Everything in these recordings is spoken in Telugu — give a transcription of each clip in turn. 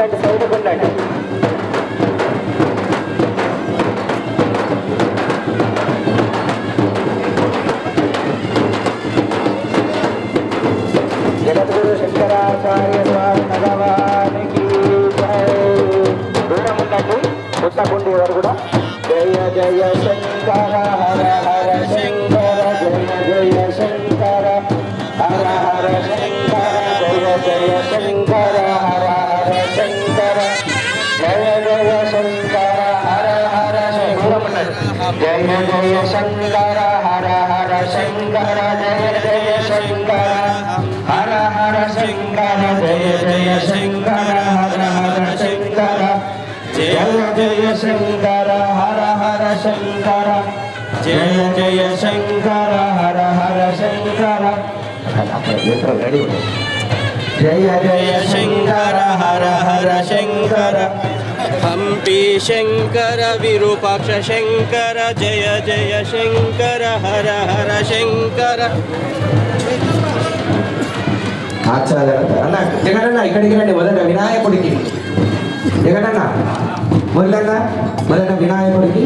ఉండండి, సైడ్కి ఉండండి. జగద్గురు శంకరాచార్య స్వామి భగవానికి దూరం ఉండండి, పుట్టకుండి వారు కూడా. జయ జయ శంకర హర హర శంకర, జయ జయ శంకర హర హర శంకర, జయ జయ శంకర హర హర శంకర, జయ జయ శంకర హర హర శంకర. జయ జయ శంకర హర హర శంకర, జయ జయ శంకర హర హర శంకర, జయ జయ శంకర హర హర శంకర, జయ జయ శంకర హర హర శంకర, జయ జయ శంకర హర హర శంకర. జయ జయ శంకర హర హర శంకర, హంపి శంకర విరూపాక్ష శంకర, జయ జయ శంకర హర హర శంకర. అన్న జగనన్న ఇక్కడికి రండి, మొదట వినాయకుడికి. జగనన్న మొదలన్న వినాయకుడికి.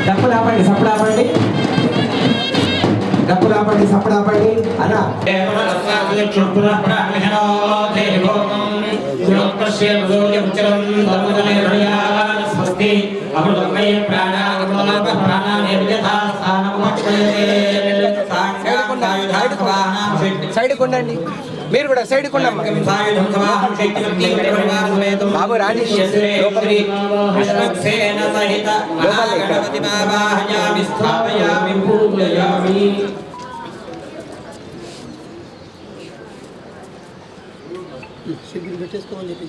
డప్పులు ఆపండి, సప్పుడు ఆపండి, డప్పులు ఆపండి, సప్పుడు ఆపండి. అన్న సైడ్ కొండండి, మీరు కూడా సైడ్ కొండమ్మ. బాబు రాజీ పెట్టేసుకోమని చెప్పి.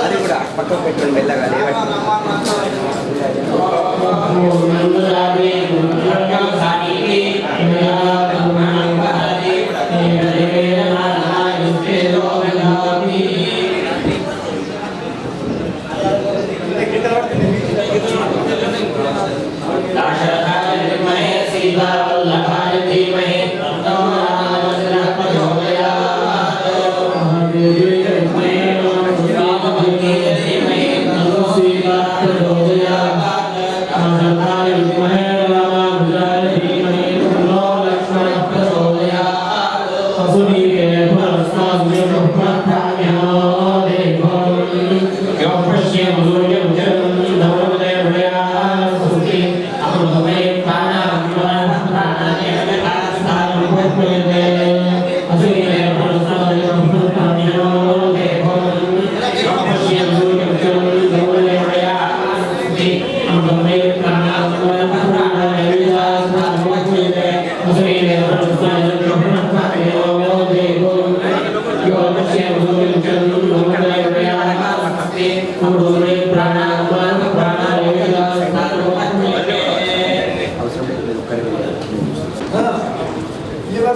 అది కూడా పక్కకు పెట్టుకుని వెళ్ళగా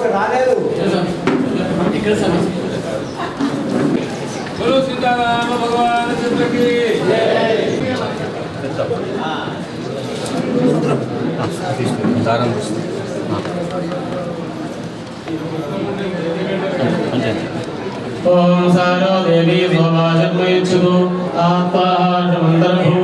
రాలేదు ఇక్కడ సీతారామ భగవాన్ చంద్రకి దారం ఓం సారో దేవి సోమాజన్మయుచ్చుదు ఆత్మాహారమంతర్భూ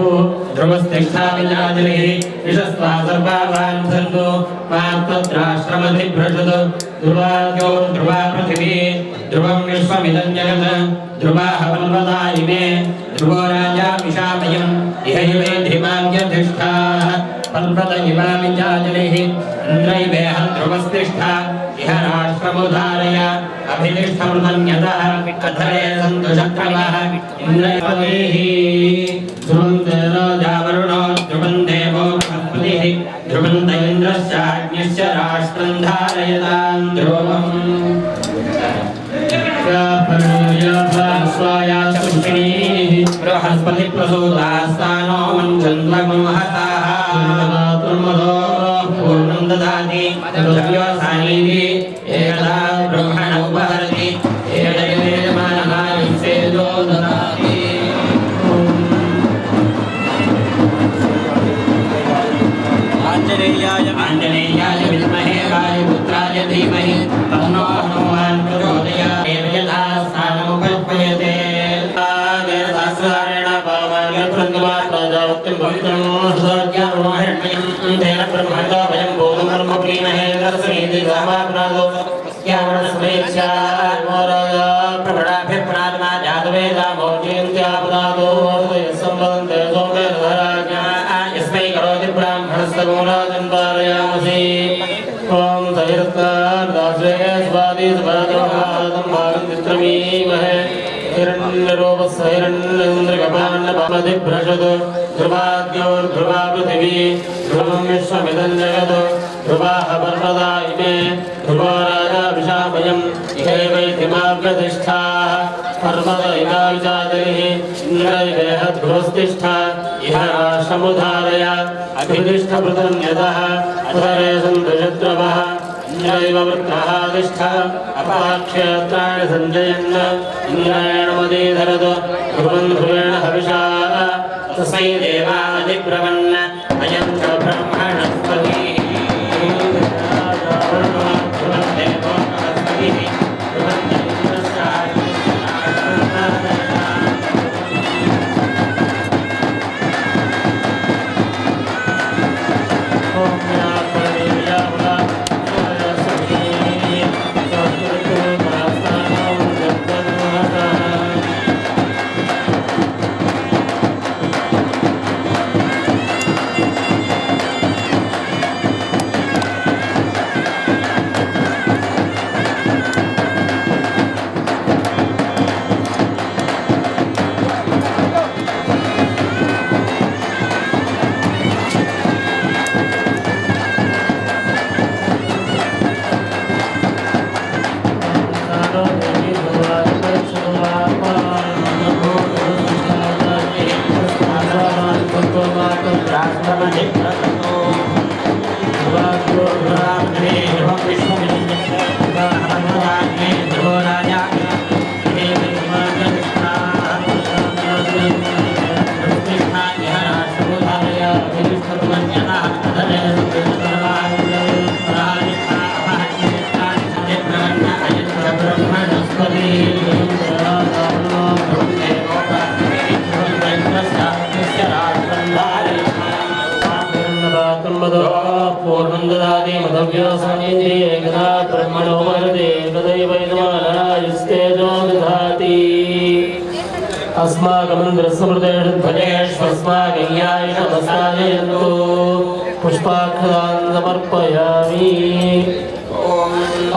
ధ్రువస్థిష్టావిజాజలిః విషస్వా సర్వావాన్ సంతు మాత్తత్రాశ్రమధిభ్రషత్ ధ్రువాద్యో ధ్రువా పృథివీ ధ్రువం విశ్వమిదం జగత్ ధ్రువాః పర్వతా ఇమే ధ్రువో రాజా విశామయం ఇహైవేధిమాన్యధిష్ఠాః పర్వత ఇమామిజాజలిః ఇంద్రైవేహ ధ్రువస్థిష్ఠా ఇహ రాష్ట్రముధారయ అభినిష్టమృతన్యతః కథరే సంతు శక్రవః ఇంద్రైవైః ధ్రువంత రాజావరుణో ధ్రువం దేవో బృహస్పతిః ధ్రువంత ఇంద్రశ్చాగ్నిశ్చ రాష్ట్రం ధారయతాం ధ్రువం బృహస్పతి ప్రసూతాస్తానో మంచన్వమోహతాః పూర్ణం దదాతి ద్రవ్యోసానీతి ఏకదా బ్రహ్మణ ఉపహరతి ఏకదేవమానహారిసేదో దదాతి ఆంజనేయాయ విద్మహే వాయుపుత్రాయ ధీమహి తన్నో హనుమాన్ ప్రచోదయాత్ యథా స్థానముపల్పయతే సహస్రారేణ పావన్యత్రంగమాత్మజావత్యం పవిత్రం సర్జ్ఞారోహిణ్యం తేన బ్రహ్మతో వయం భూతకర్మ ప్రీమహే దర్శనేతి సమాప్రాదో స్యావరణస్మేచ్ఛా మోరాజా ప్రవడాభిప్రాత్మా జాతవేదా మౌజ్యంత్యాపదాదో సంబంధే సోమేధరాజ్ఞా యస్మై కరోతి బ్రాహ్మణస్తమోరాజన్ పారయామసి ఓం సైరత్తార్దాశ్రయ స్వాది స్వాదోహాదం భాగం చిత్రమీమహే हिरण्यरूपस्सहिरण्यन्द्रकपान्नपामधिभ्रषत् ध्रुवाद्योर्ध्रुवा पृथिवी ध्रुवं विश्वमिदं जगत् ध्रुवाः पर्वता इमे ध्रुवो राजा विशामयम् इहैवैधिमाव्यतिष्ठाः पर्वत इमाविचाजलिः इन्द्रैवेह ध्रुवस्तिष्ठा इह राष्ट्रमुधारय अभितिष्ठभृतन्यतः अधरे सन्तु शत्रवः इंद्रैव वृत्रः तिष्ठ अपाक्षेत्राणि सञ्जयन् इन्द्रायणमदीधरतु ध्रुवन् ध्रुवेण हविषा तस्मै देवादिब्रवन् अयं च ब्रह्मणस्पतिः अस्माकमृतस्मृतेष्वस्माकय्याय नमस्कारयन्तु पुष्पाक्षरान् समर्पयामि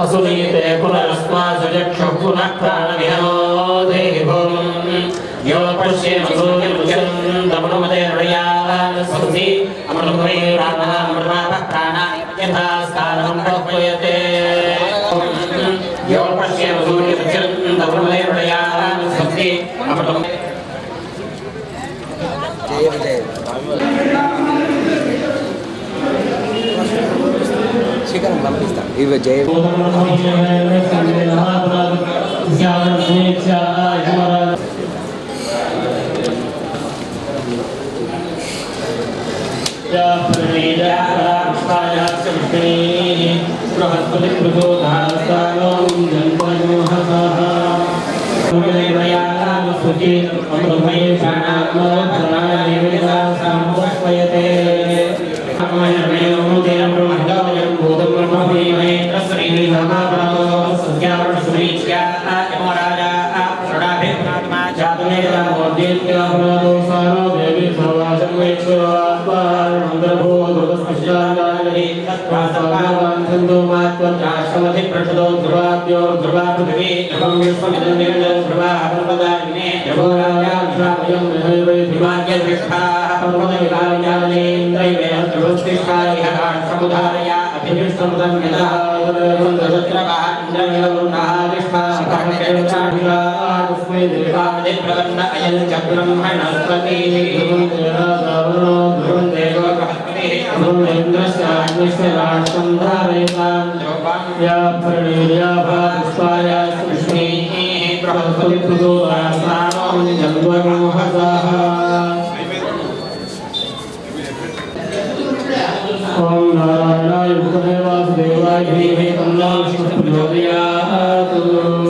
असुनीते पुनरस्मासु चक्षुः पुनः प्राणविहनो देहि भूम् यो पश्येमसूर्यमुचन्दमनुमते हृदयास्पृशि अमृतमये प्राणामृतापः प्राणाः यथा स्थानं पह्वयते यो पश्येमसूर्यमुचन्दमनुमते हृदयास्पृशि अमृतमये శిఖరం పంపిస్తాం ఇవి జయ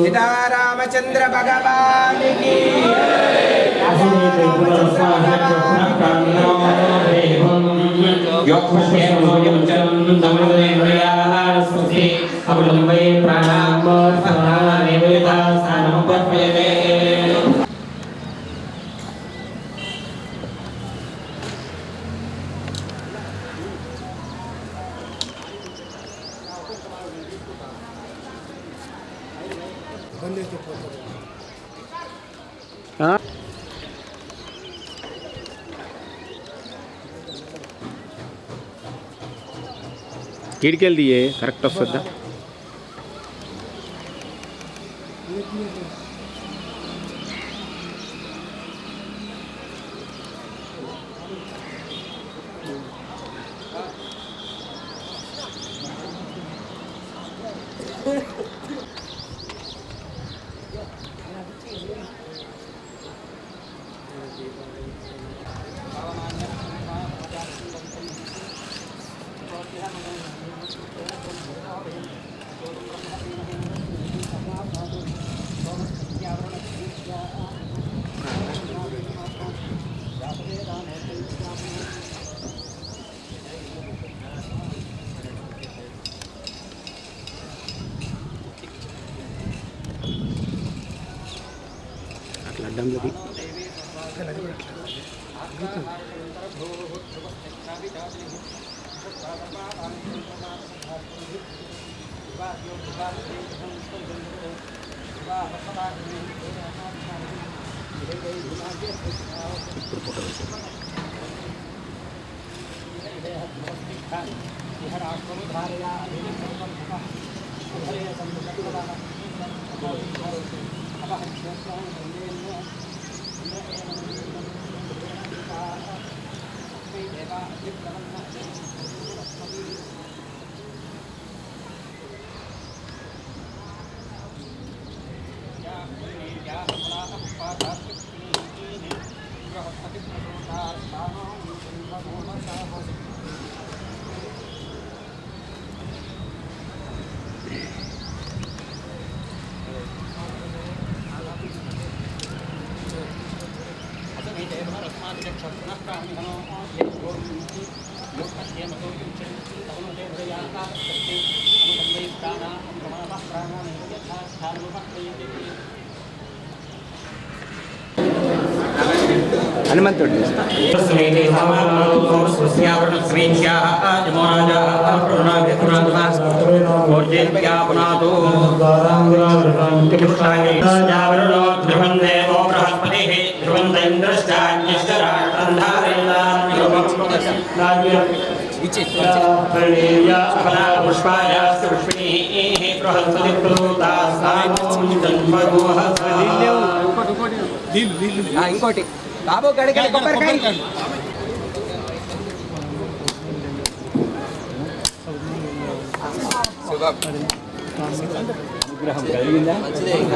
సీతారామచంద్ర భగవాన్ కి కిడికెళ్ళి దియే కరెక్ట్ వస్తుందా అడ్డంలోది ఇప్పుడు ఫోటో హనుమంతుడు ఇంకోటి బాబు గడికి కొబ్బరికాయ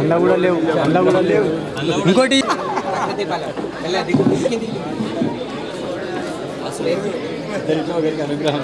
అన్న కూడా లేవు ఇంకోటి అనుగ్రహం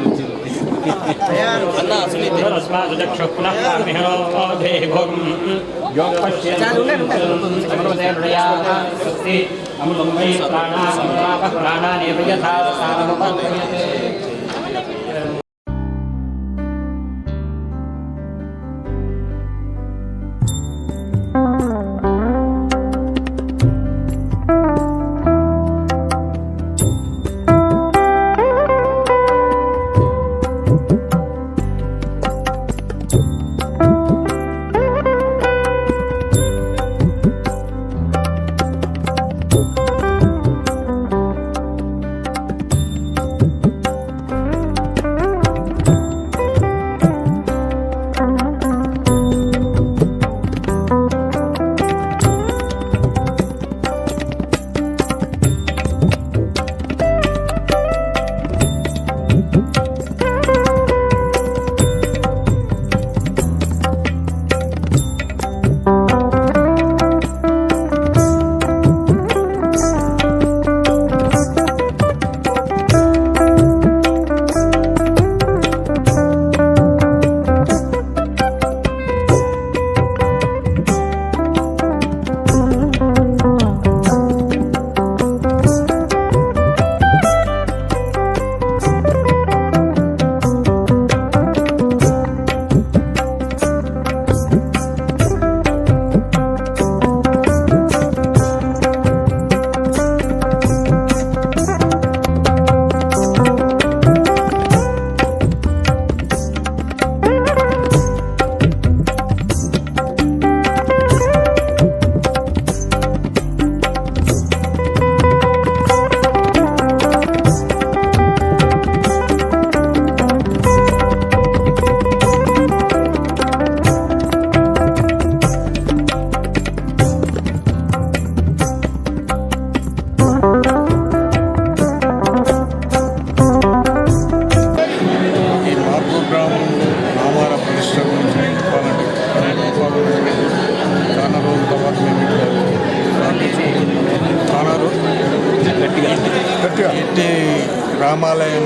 రామాలయం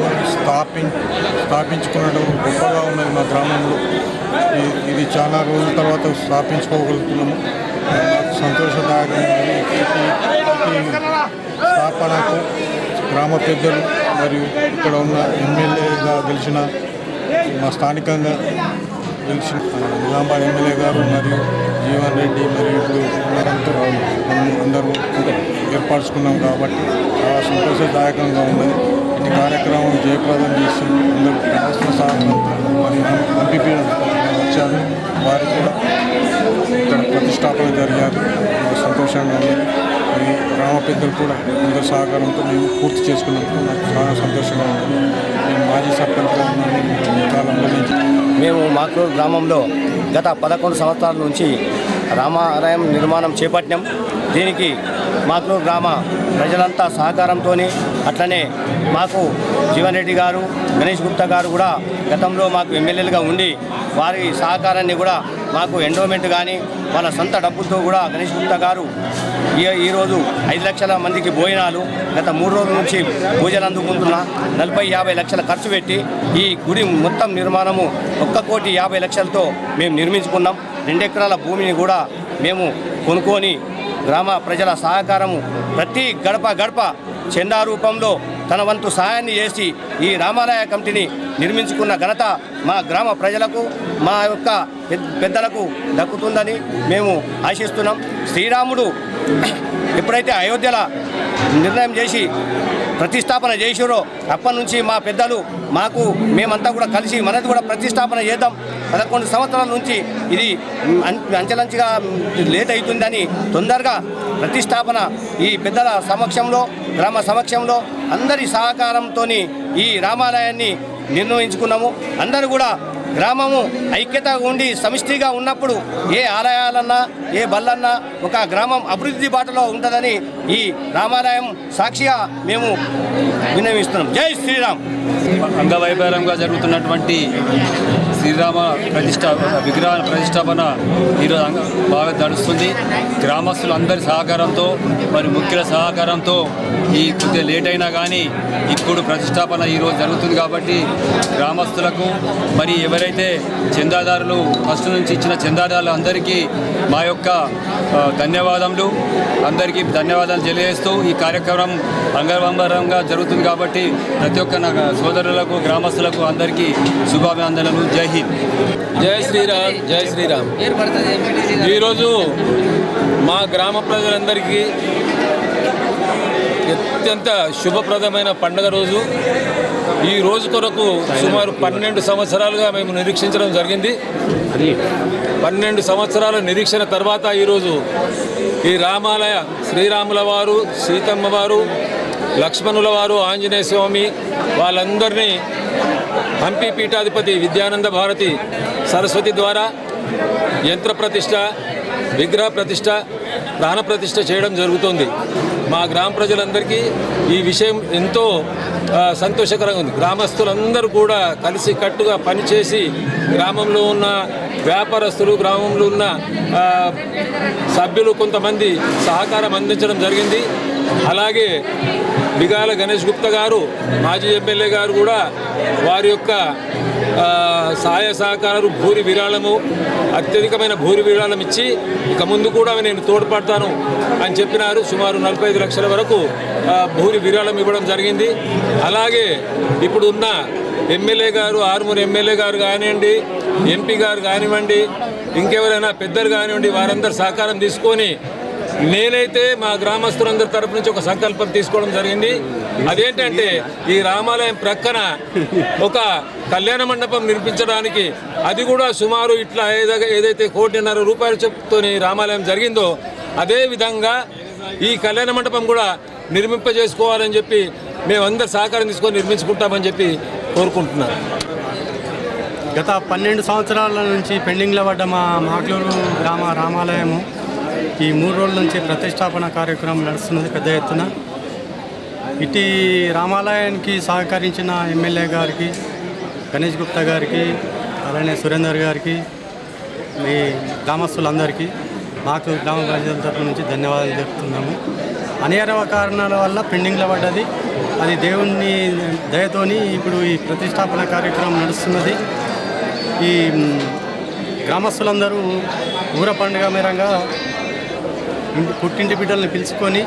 స్థాపించుకోవడం గొప్పగా ఉన్నది మా గ్రామంలో. ఇది చాలా రోజుల తర్వాత స్థాపించుకోగలుగుతున్నాము. సంతోషదాయకమైనది. స్థాపనకు గ్రామ పెద్దలు మరియు ఇక్కడ ఉన్న ఎమ్మెల్యేగా గెలిచిన మా స్థానికంగా గెలిచిన నిజామాబాద్ ఎమ్మెల్యే గారు మరియు జీవన్ రెడ్డి మరియు ఇప్పుడు అందరూ ఏర్పరచుకున్నాం కాబట్టి చాలా సంతోషదాయకంగా ఉన్నది. ఇటు కార్యక్రమం జయప్రదం చేసి అందరూ శాసనసభ్యులు మరియు ఎంపీ వచ్చారు. వారికి కూడా ఇక్కడ ప్రతిష్టాపన జరిగారు. సంతోషంగా ఉంది. మరి గ్రామ పెద్దలు కూడా అందరి సహకారంతో మేము పూర్తి చేసుకున్నందుకు నాకు చాలా సంతోషంగా ఉంది. నేను మాజీ సర్పంచ్గా ఉన్నాను కాలంలో నుంచి. మేము మాక్లూరు గ్రామంలో గత 11 సంవత్సరాల నుంచి రామాలయం నిర్మాణం చేపట్టాం. దీనికి మాక్లూరు గ్రామ ప్రజలంతా సహకారంతో అట్లనే మాకు జీవన్ రెడ్డి గారు, గణేష్ గుప్తా గారు కూడా గతంలో మాకు ఎమ్మెల్యేలుగా ఉండి వారి సహకారాన్ని కూడా మాకు ఎండోమెంట్ కానీ వాళ్ళ సొంత డబ్బులతో కూడా గణేష్ గుప్తా గారు ఈరోజు 5 లక్షల మందికి భోజనాలు గత 3 రోజుల నుంచి పూజలు అందుకుంటున్నా 40-50 లక్షల ఖర్చు పెట్టి ఈ గుడి మొత్తం నిర్మాణము 1,50,00,000తో మేము నిర్మించుకున్నాం. 2 ఎకరాల భూమిని కూడా మేము కొనుక్కొని గ్రామ ప్రజల సహకారము ప్రతి గడప చందా రూపంలో తన వంతు సహాయాన్ని చేసి ఈ రామాలయ కమిటీని నిర్మించుకున్న ఘనత మా గ్రామ ప్రజలకు, మా యొక్క పెద్దలకు దక్కుతుందని మేము ఆశిస్తున్నాం. శ్రీరాముడు ఎప్పుడైతే అయోధ్యలో నిర్ణయం చేసి ప్రతిష్టాపన చేసిరో అప్పటి నుంచి మా పెద్దలు మాకు మేమంతా కూడా కలిసి మనది కూడా ప్రతిష్టాపన చేద్దాం, 11 సంవత్సరాల నుంచి ఇది అంచెలంచెగా లేట్ అవుతుందని తొందరగా ప్రతిష్టాపన ఈ పెద్దల సమక్షంలో, గ్రామ సమక్షంలో అందరి సహకారంతో ఈ రామాలయాన్ని నిర్ణయించుకున్నాము. అందరూ కూడా గ్రామము ఐక్యతగా ఉండి సమిష్టిగా ఉన్నప్పుడు ఏ ఆలయాలన్నా ఏ బళ్ళన్నా ఒక గ్రామం అభివృద్ధి బాటలో ఉంటుందని ఈ రామాలయం సాక్షిగా మేము విన్నవిస్తున్నాం. జై శ్రీరామ్. అంగవైభవంగా జరుగుతున్నటువంటి శ్రీరామ విగ్రహ ప్రతిష్టాపన ఈరోజు బాగా నడుస్తుంది. గ్రామస్తులందరి సహకారంతో మరి ముఖ్యుల సహకారంతో ఈ కొద్దిగా లేట్ అయినా కానీ ఇప్పుడు ప్రతిష్టాపన ఈరోజు జరుగుతుంది. కాబట్టి గ్రామస్తులకు మరి ఎవరైతే చందాదారులు ఫస్ట్ నుంచి ఇచ్చిన చందాదారులు అందరికీ మా యొక్క ధన్యవాదములు, అందరికీ ధన్యవాదాలు తెలియజేస్తూ ఈ కార్యక్రమం అంగరంగంగా జరుగుతుంది. కాబట్టి ప్రతి ఒక్క సోదరులకు, గ్రామస్తులకు అందరికీ శుభాభినందనలు. జై హింద్. జై శ్రీరామ్. జై శ్రీరామ్. ఈరోజు మా గ్రామ ప్రజలందరికీ అత్యంత శుభప్రదమైన పండుగ రోజు. ఈ రోజు కొరకు సుమారు 12 సంవత్సరాలుగా మేము నిరీక్షించడం జరిగింది. 12 సంవత్సరాల నిరీక్షణ తర్వాత ఈరోజు ఈ రామాలయ శ్రీరాముల వారు, సీతమ్మ వారు, లక్ష్మణుల వారు, ఆంజనేయ స్వామి వాళ్ళందరినీ హంపి పీఠాధిపతి విద్యానంద భారతి సరస్వతి ద్వారా యంత్ర ప్రతిష్ట, విగ్రహ ప్రతిష్ట, ప్రాణ ప్రతిష్ట చేయడం జరుగుతుంది. మా గ్రామ ప్రజలందరికీ ఈ విషయం ఎంతో సంతోషకరంగా ఉంది. గ్రామస్తులందరూ కూడా కలిసి కట్టుగా పనిచేసి గ్రామంలో ఉన్న వ్యాపారస్తులు, గ్రామంలో ఉన్న సభ్యులు కొంతమంది సహకారం అందించడం జరిగింది. అలాగే బిగాల గణేష్ గుప్తా గారు, మాజీ ఎమ్మెల్యే గారు కూడా వారి యొక్క సహాయ సహకారాలు, భూరి విరాళము, అత్యధికమైన భూరి విరాళం ఇచ్చి ఇక ముందు కూడా నేను తోడ్పడతాను అని చెప్పినారు. సుమారు 45 లక్షల వరకు భూరి విరాళం ఇవ్వడం జరిగింది. అలాగే ఇప్పుడు ఉన్న ఎమ్మెల్యే గారు, ఆరుమూరు ఎమ్మెల్యే గారు కానివ్వండి, ఎంపీ గారు కానివ్వండి, ఇంకెవరైనా పెద్దలు కానివ్వండి, వారందరూ సహకారం తీసుకొని నేనైతే మా గ్రామస్తులందరి తరపు నుంచి ఒక సంకల్పం తీసుకోవడం జరిగింది. అదేంటంటే ఈ రామాలయం ప్రక్కన ఒక కళ్యాణ మండపం నిర్మించడానికి, అది కూడా సుమారు ఇట్లా ఏదైతే 1.5 కోటి రూపాయల చెప్పుతోని రామాలయం జరిగిందో అదే విధంగా ఈ కళ్యాణ మండపం కూడా నిర్మింపజేసుకోవాలని చెప్పి మేమందరూ సహకారం తీసుకొని నిర్మించుకుంటామని చెప్పి కోరుకుంటున్నాను. గత 12 సంవత్సరాల నుంచి పెండింగ్లో పడ్డ మా మాక్లూరు గ్రామ రామాలయము ఈ 3 రోజుల నుంచి ప్రతిష్టాపన కార్యక్రమం నడుస్తున్నది పెద్ద ఎత్తున. ఇటు రామాలయానికి సహకరించిన ఎమ్మెల్యే గారికి, గణేష్ గుప్తా గారికి, అలానే సురేందర్ గారికి, మీ గ్రామస్తులందరికీ మాకు గ్రామ ప్రజల తరఫు నుంచి ధన్యవాదాలు చెప్తున్నాము. అనివార్య కారణాల వల్ల పెండింగ్లో పడ్డది. అది దేవుని దయతోని ఇప్పుడు ఈ ప్రతిష్టాపన కార్యక్రమం నడుస్తున్నది. ఈ గ్రామస్తులందరూ ఊర పండుగ మేరంగా పుట్టింటి బిడ్డలను పిలుచుకొని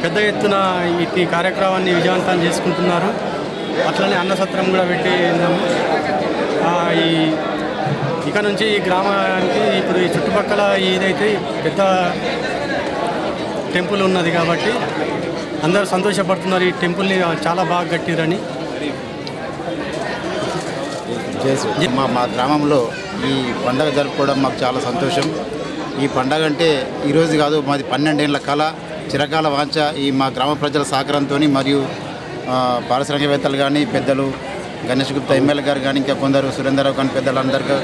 పెద్ద ఎత్తున ఈ కార్యక్రమాన్ని విజయవంతం చేసుకుంటున్నారు. అట్లనే అన్నసత్రం కూడా పెట్టినాము. ఇక నుంచి ఈ గ్రామానికి ఇప్పుడు ఈ చుట్టుపక్కల ఏదైతే పెద్ద టెంపుల్ ఉన్నది కాబట్టి అందరూ సంతోషపడుతున్నారు. ఈ టెంపుల్ని చాలా బాగా కట్టిరని. మా గ్రామంలో ఈ పండగ జరుపుకోవడం మాకు చాలా సంతోషం. ఈ పండగ అంటే ఈరోజు కాదు, మాది 12 ఏళ్ల కళ, చిరకాల వాంఛ. ఈ మా గ్రామ ప్రజల సహకారంతో మరియు పారిశ్రామికవేత్తలు కానీ, పెద్దలు గణేష్ గుప్తా ఎమ్మెల్యే గారు కానీ, ఇంకా కొందరు సురేందర్రావు కానీ పెద్దలందరికీ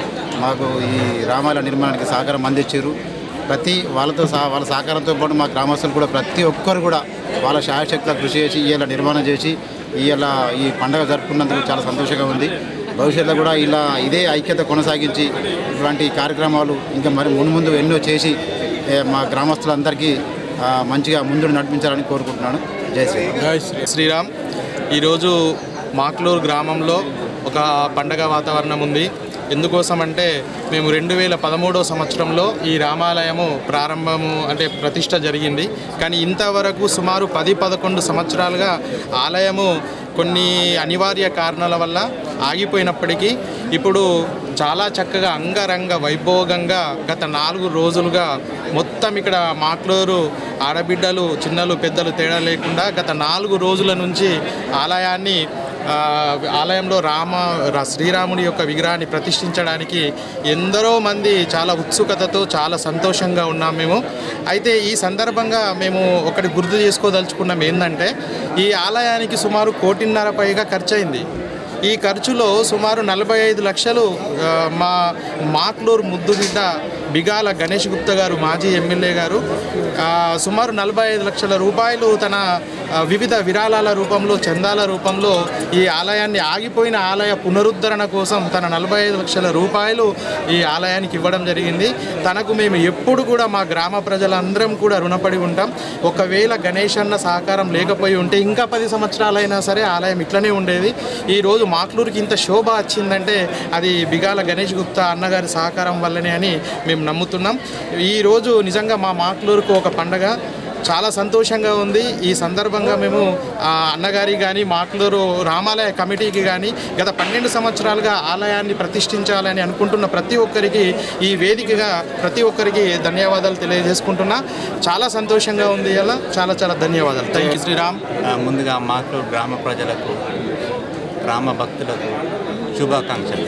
మాకు ఈ రామాలయ నిర్మాణానికి సహకారం అందించారు. వాళ్ళ సహకారంతో పాటు మా గ్రామస్తులు కూడా ప్రతి ఒక్కరు కూడా వాళ్ళ శాయశక్తుల కృషి చేసి ఇలా నిర్మాణం చేసి ఈ పండుగ జరుపుకున్నందుకు చాలా సంతోషంగా ఉంది. భవిష్యత్తులో కూడా ఇదే ఐక్యత కొనసాగించి ఇటువంటి కార్యక్రమాలు ఇంకా మరి ముందు ఎన్నో చేసి మా గ్రామస్తులందరికీ మంచిగా ముందు నడిపించాలని కోరుకుంటున్నాను. జై శ్రీరామ్. జై శ్రీరామ్. ఈరోజు మాక్లూరు గ్రామంలో ఒక పండగ వాతావరణం ఉంది. ఎందుకోసమంటే మేము 2013 సంవత్సరంలో ఈ రామాలయము ప్రతిష్ట జరిగింది. కానీ ఇంతవరకు సుమారు 10-11 సంవత్సరాలుగా ఆలయము కొన్ని అనివార్య కారణాల వల్ల ఆగిపోయినప్పటికీ ఇప్పుడు చాలా చక్కగా అంగరంగ వైభోగంగా గత 4 రోజులుగా మొత్తం ఇక్కడ మాక్లూరు ఆడబిడ్డలు చిన్నలు పెద్దలు తేడా లేకుండా గత 4 రోజుల నుంచి ఆలయంలో శ్రీరాముని యొక్క విగ్రహాన్ని ప్రతిష్ఠించడానికి ఎందరో మంది చాలా ఉత్సుకతతో చాలా సంతోషంగా ఉన్నాం మేము. అయితే ఈ సందర్భంగా మేము ఒకటి గుర్తు చేసుకోదలుచుకున్నాం ఏంటంటే ఈ ఆలయానికి సుమారు 1.5 కోటి పైగా ఖర్చు అయింది. ఈ ఖర్చులో సుమారు 45 లక్షలు మా మాక్లూరు ముద్దుబిడ్డ బిగాల గణేష్ గుప్తా గారు మాజీ ఎమ్మెల్యే గారు సుమారు 45 లక్షల రూపాయలు తన వివిధ విరాళాల రూపంలో చందాల రూపంలో ఈ ఆలయాన్ని ఆగిపోయిన ఆలయ పునరుద్ధరణ కోసం తన 45 లక్షల రూపాయలు ఈ ఆలయానికి ఇవ్వడం జరిగింది. తనకు మేము ఎప్పుడు కూడా మా గ్రామ ప్రజలందరం కూడా రుణపడి ఉంటాం. ఒకవేళ గణేష్ అన్న సహకారం లేకపోయి ఉంటే ఇంకా 10 సంవత్సరాలైనా సరే ఆలయం ఇట్లనే ఉండేది. ఈరోజు మాక్లూరుకి ఇంత శోభ వచ్చిందంటే అది బిగాల గణేష్ గుప్తా అన్నగారి సహకారం వల్లనే అని మేము నమ్ముతున్నాం. ఈరోజు నిజంగా మా మాక్లూరుకు ఒక పండగ చాలా సంతోషంగా ఉంది. ఈ సందర్భంగా మేము అన్నగారి కానీ మాక్లూరు రామాలయ కమిటీకి కానీ గత 12 సంవత్సరాలుగా ఆలయాన్ని ప్రతిష్ఠించాలని అనుకుంటున్న ప్రతి ఒక్కరికి ఈ వేదికగా ప్రతి ఒక్కరికి ధన్యవాదాలు తెలియజేసుకుంటున్నా. చాలా సంతోషంగా ఉంది. అలా చాలా చాలా ధన్యవాదాలు. Thank you Sriram. ముందుగా మాక్లూరు గ్రామ ప్రజలకు గ్రామ భక్తులకు శుభాకాంక్షలు.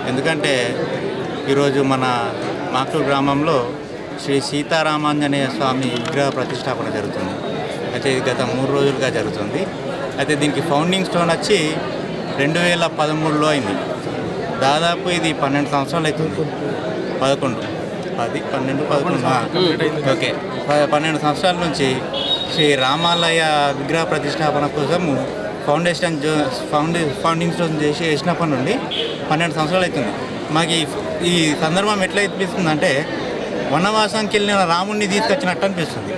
ఎందుకంటే ఈరోజు మన మాక్లూరు గ్రామంలో శ్రీ సీతారామాంజనేయ స్వామి విగ్రహ ప్రతిష్టాపన జరుగుతుంది. అయితే ఇది గత 3 రోజులుగా జరుగుతుంది. అయితే దీనికి ఫౌండింగ్ స్టోన్ వచ్చి 2013లో అయింది. దాదాపు ఇది 12 సంవత్సరాలు అవుతుంది. 12 సంవత్సరాల నుంచి శ్రీ రామాలయ విగ్రహ ప్రతిష్టాపన కోసము ఫౌండింగ్ స్టోన్ చేసినప్పటి నుండి 12 సంవత్సరాలు అవుతుంది. మాకు ఈ సందర్భం ఎట్లా అనిపిస్తుందంటే వనవాసానికి వెళ్ళిన రాముడిని తీసుకొచ్చినట్టు అనిపిస్తుంది.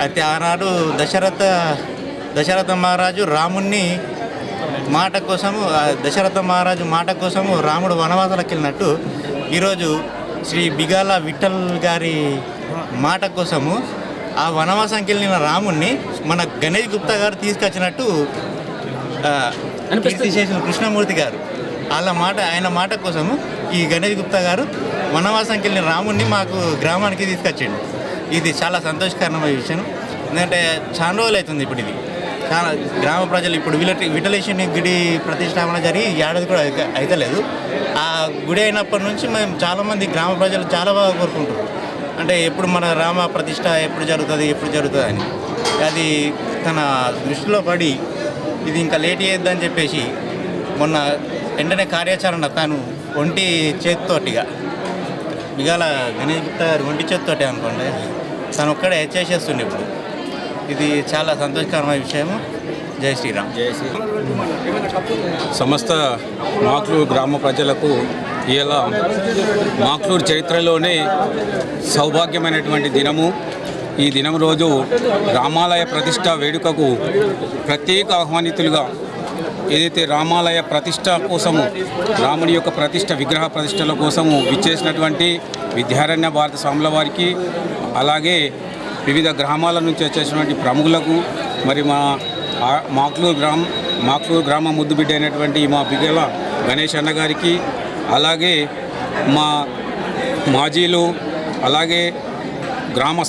అయితే ఆనాడు దశరథ మహారాజు రాముడిని దశరథ మహారాజు మాట కోసము రాముడు వనవాసాలకు వెళ్ళినట్టు ఈరోజు శ్రీ బిగాల విఠల్ గారి మాట కోసము ఆ వనవాసానికి వెళ్ళిన రాముడిని మన గణేష్ గుప్తా గారు తీసుకొచ్చినట్టు చేసిన కృష్ణమూర్తి గారు ఆయన మాట కోసము ఈ గణేష్ గుప్తా గారు వనవాసానికి వెళ్ళిన రాముడిని మాకు గ్రామానికి తీసుకొచ్చిండు. ఇది చాలా సంతోషకరమైన విషయం. ఎందుకంటే చాలా రోజులు అవుతుంది. ఇప్పుడు ఇది చాలా గ్రామ ప్రజలు ఇప్పుడు విఠలేశ్వరుని గుడి ప్రతిష్టాపన జరిగి ఏడాది కూడా అయితలేదు. ఆ గుడి అయినప్పటి నుంచి మేము చాలామంది గ్రామ ప్రజలు చాలా బాగా కోరుకుంటారు. అంటే ఎప్పుడు మన రామ ప్రతిష్ట ఎప్పుడు జరుగుతుంది అని అది తన దృష్టిలో పడి ఇది ఇంకా లేట్ చేయొద్దని చెప్పేసి మొన్న వెంటనే కార్యాచరణ తాను ఒంటి చేతితోటిగా బిగాల గణేష్ గుప్తా గారు ఒంటి చేతితోటి అనుకోండి తను ఒక్కడే చేసేస్తుండే. ఇప్పుడు ఇది చాలా సంతోషకరమైన విషయము. జై శ్రీరామ్. సమస్త మాక్లూరు గ్రామ ప్రజలకు ఇలా మాక్లూరు చరిత్రలోనే సౌభాగ్యమైనటువంటి దినము. ఈ దినం రోజు రామాలయ ప్రతిష్ట వేడుకకు ప్రత్యేక ఆహ్వానితులుగా ఏదైతే రామాలయ ప్రతిష్ట కోసము రాముడి యొక్క విగ్రహ ప్రతిష్టల కోసము విచ్చేసినటువంటి విద్యారణ్య భారత స్వాముల వారికి, అలాగే వివిధ గ్రామాల నుంచి వచ్చేసినటువంటి ప్రముఖులకు, మరి మా మాక్లూరు గ్రామ ముద్దుబిడ్డ అయినటువంటి మా బిగల గణేష్ అన్న గారికి, అలాగే మా మాజీలు, అలాగే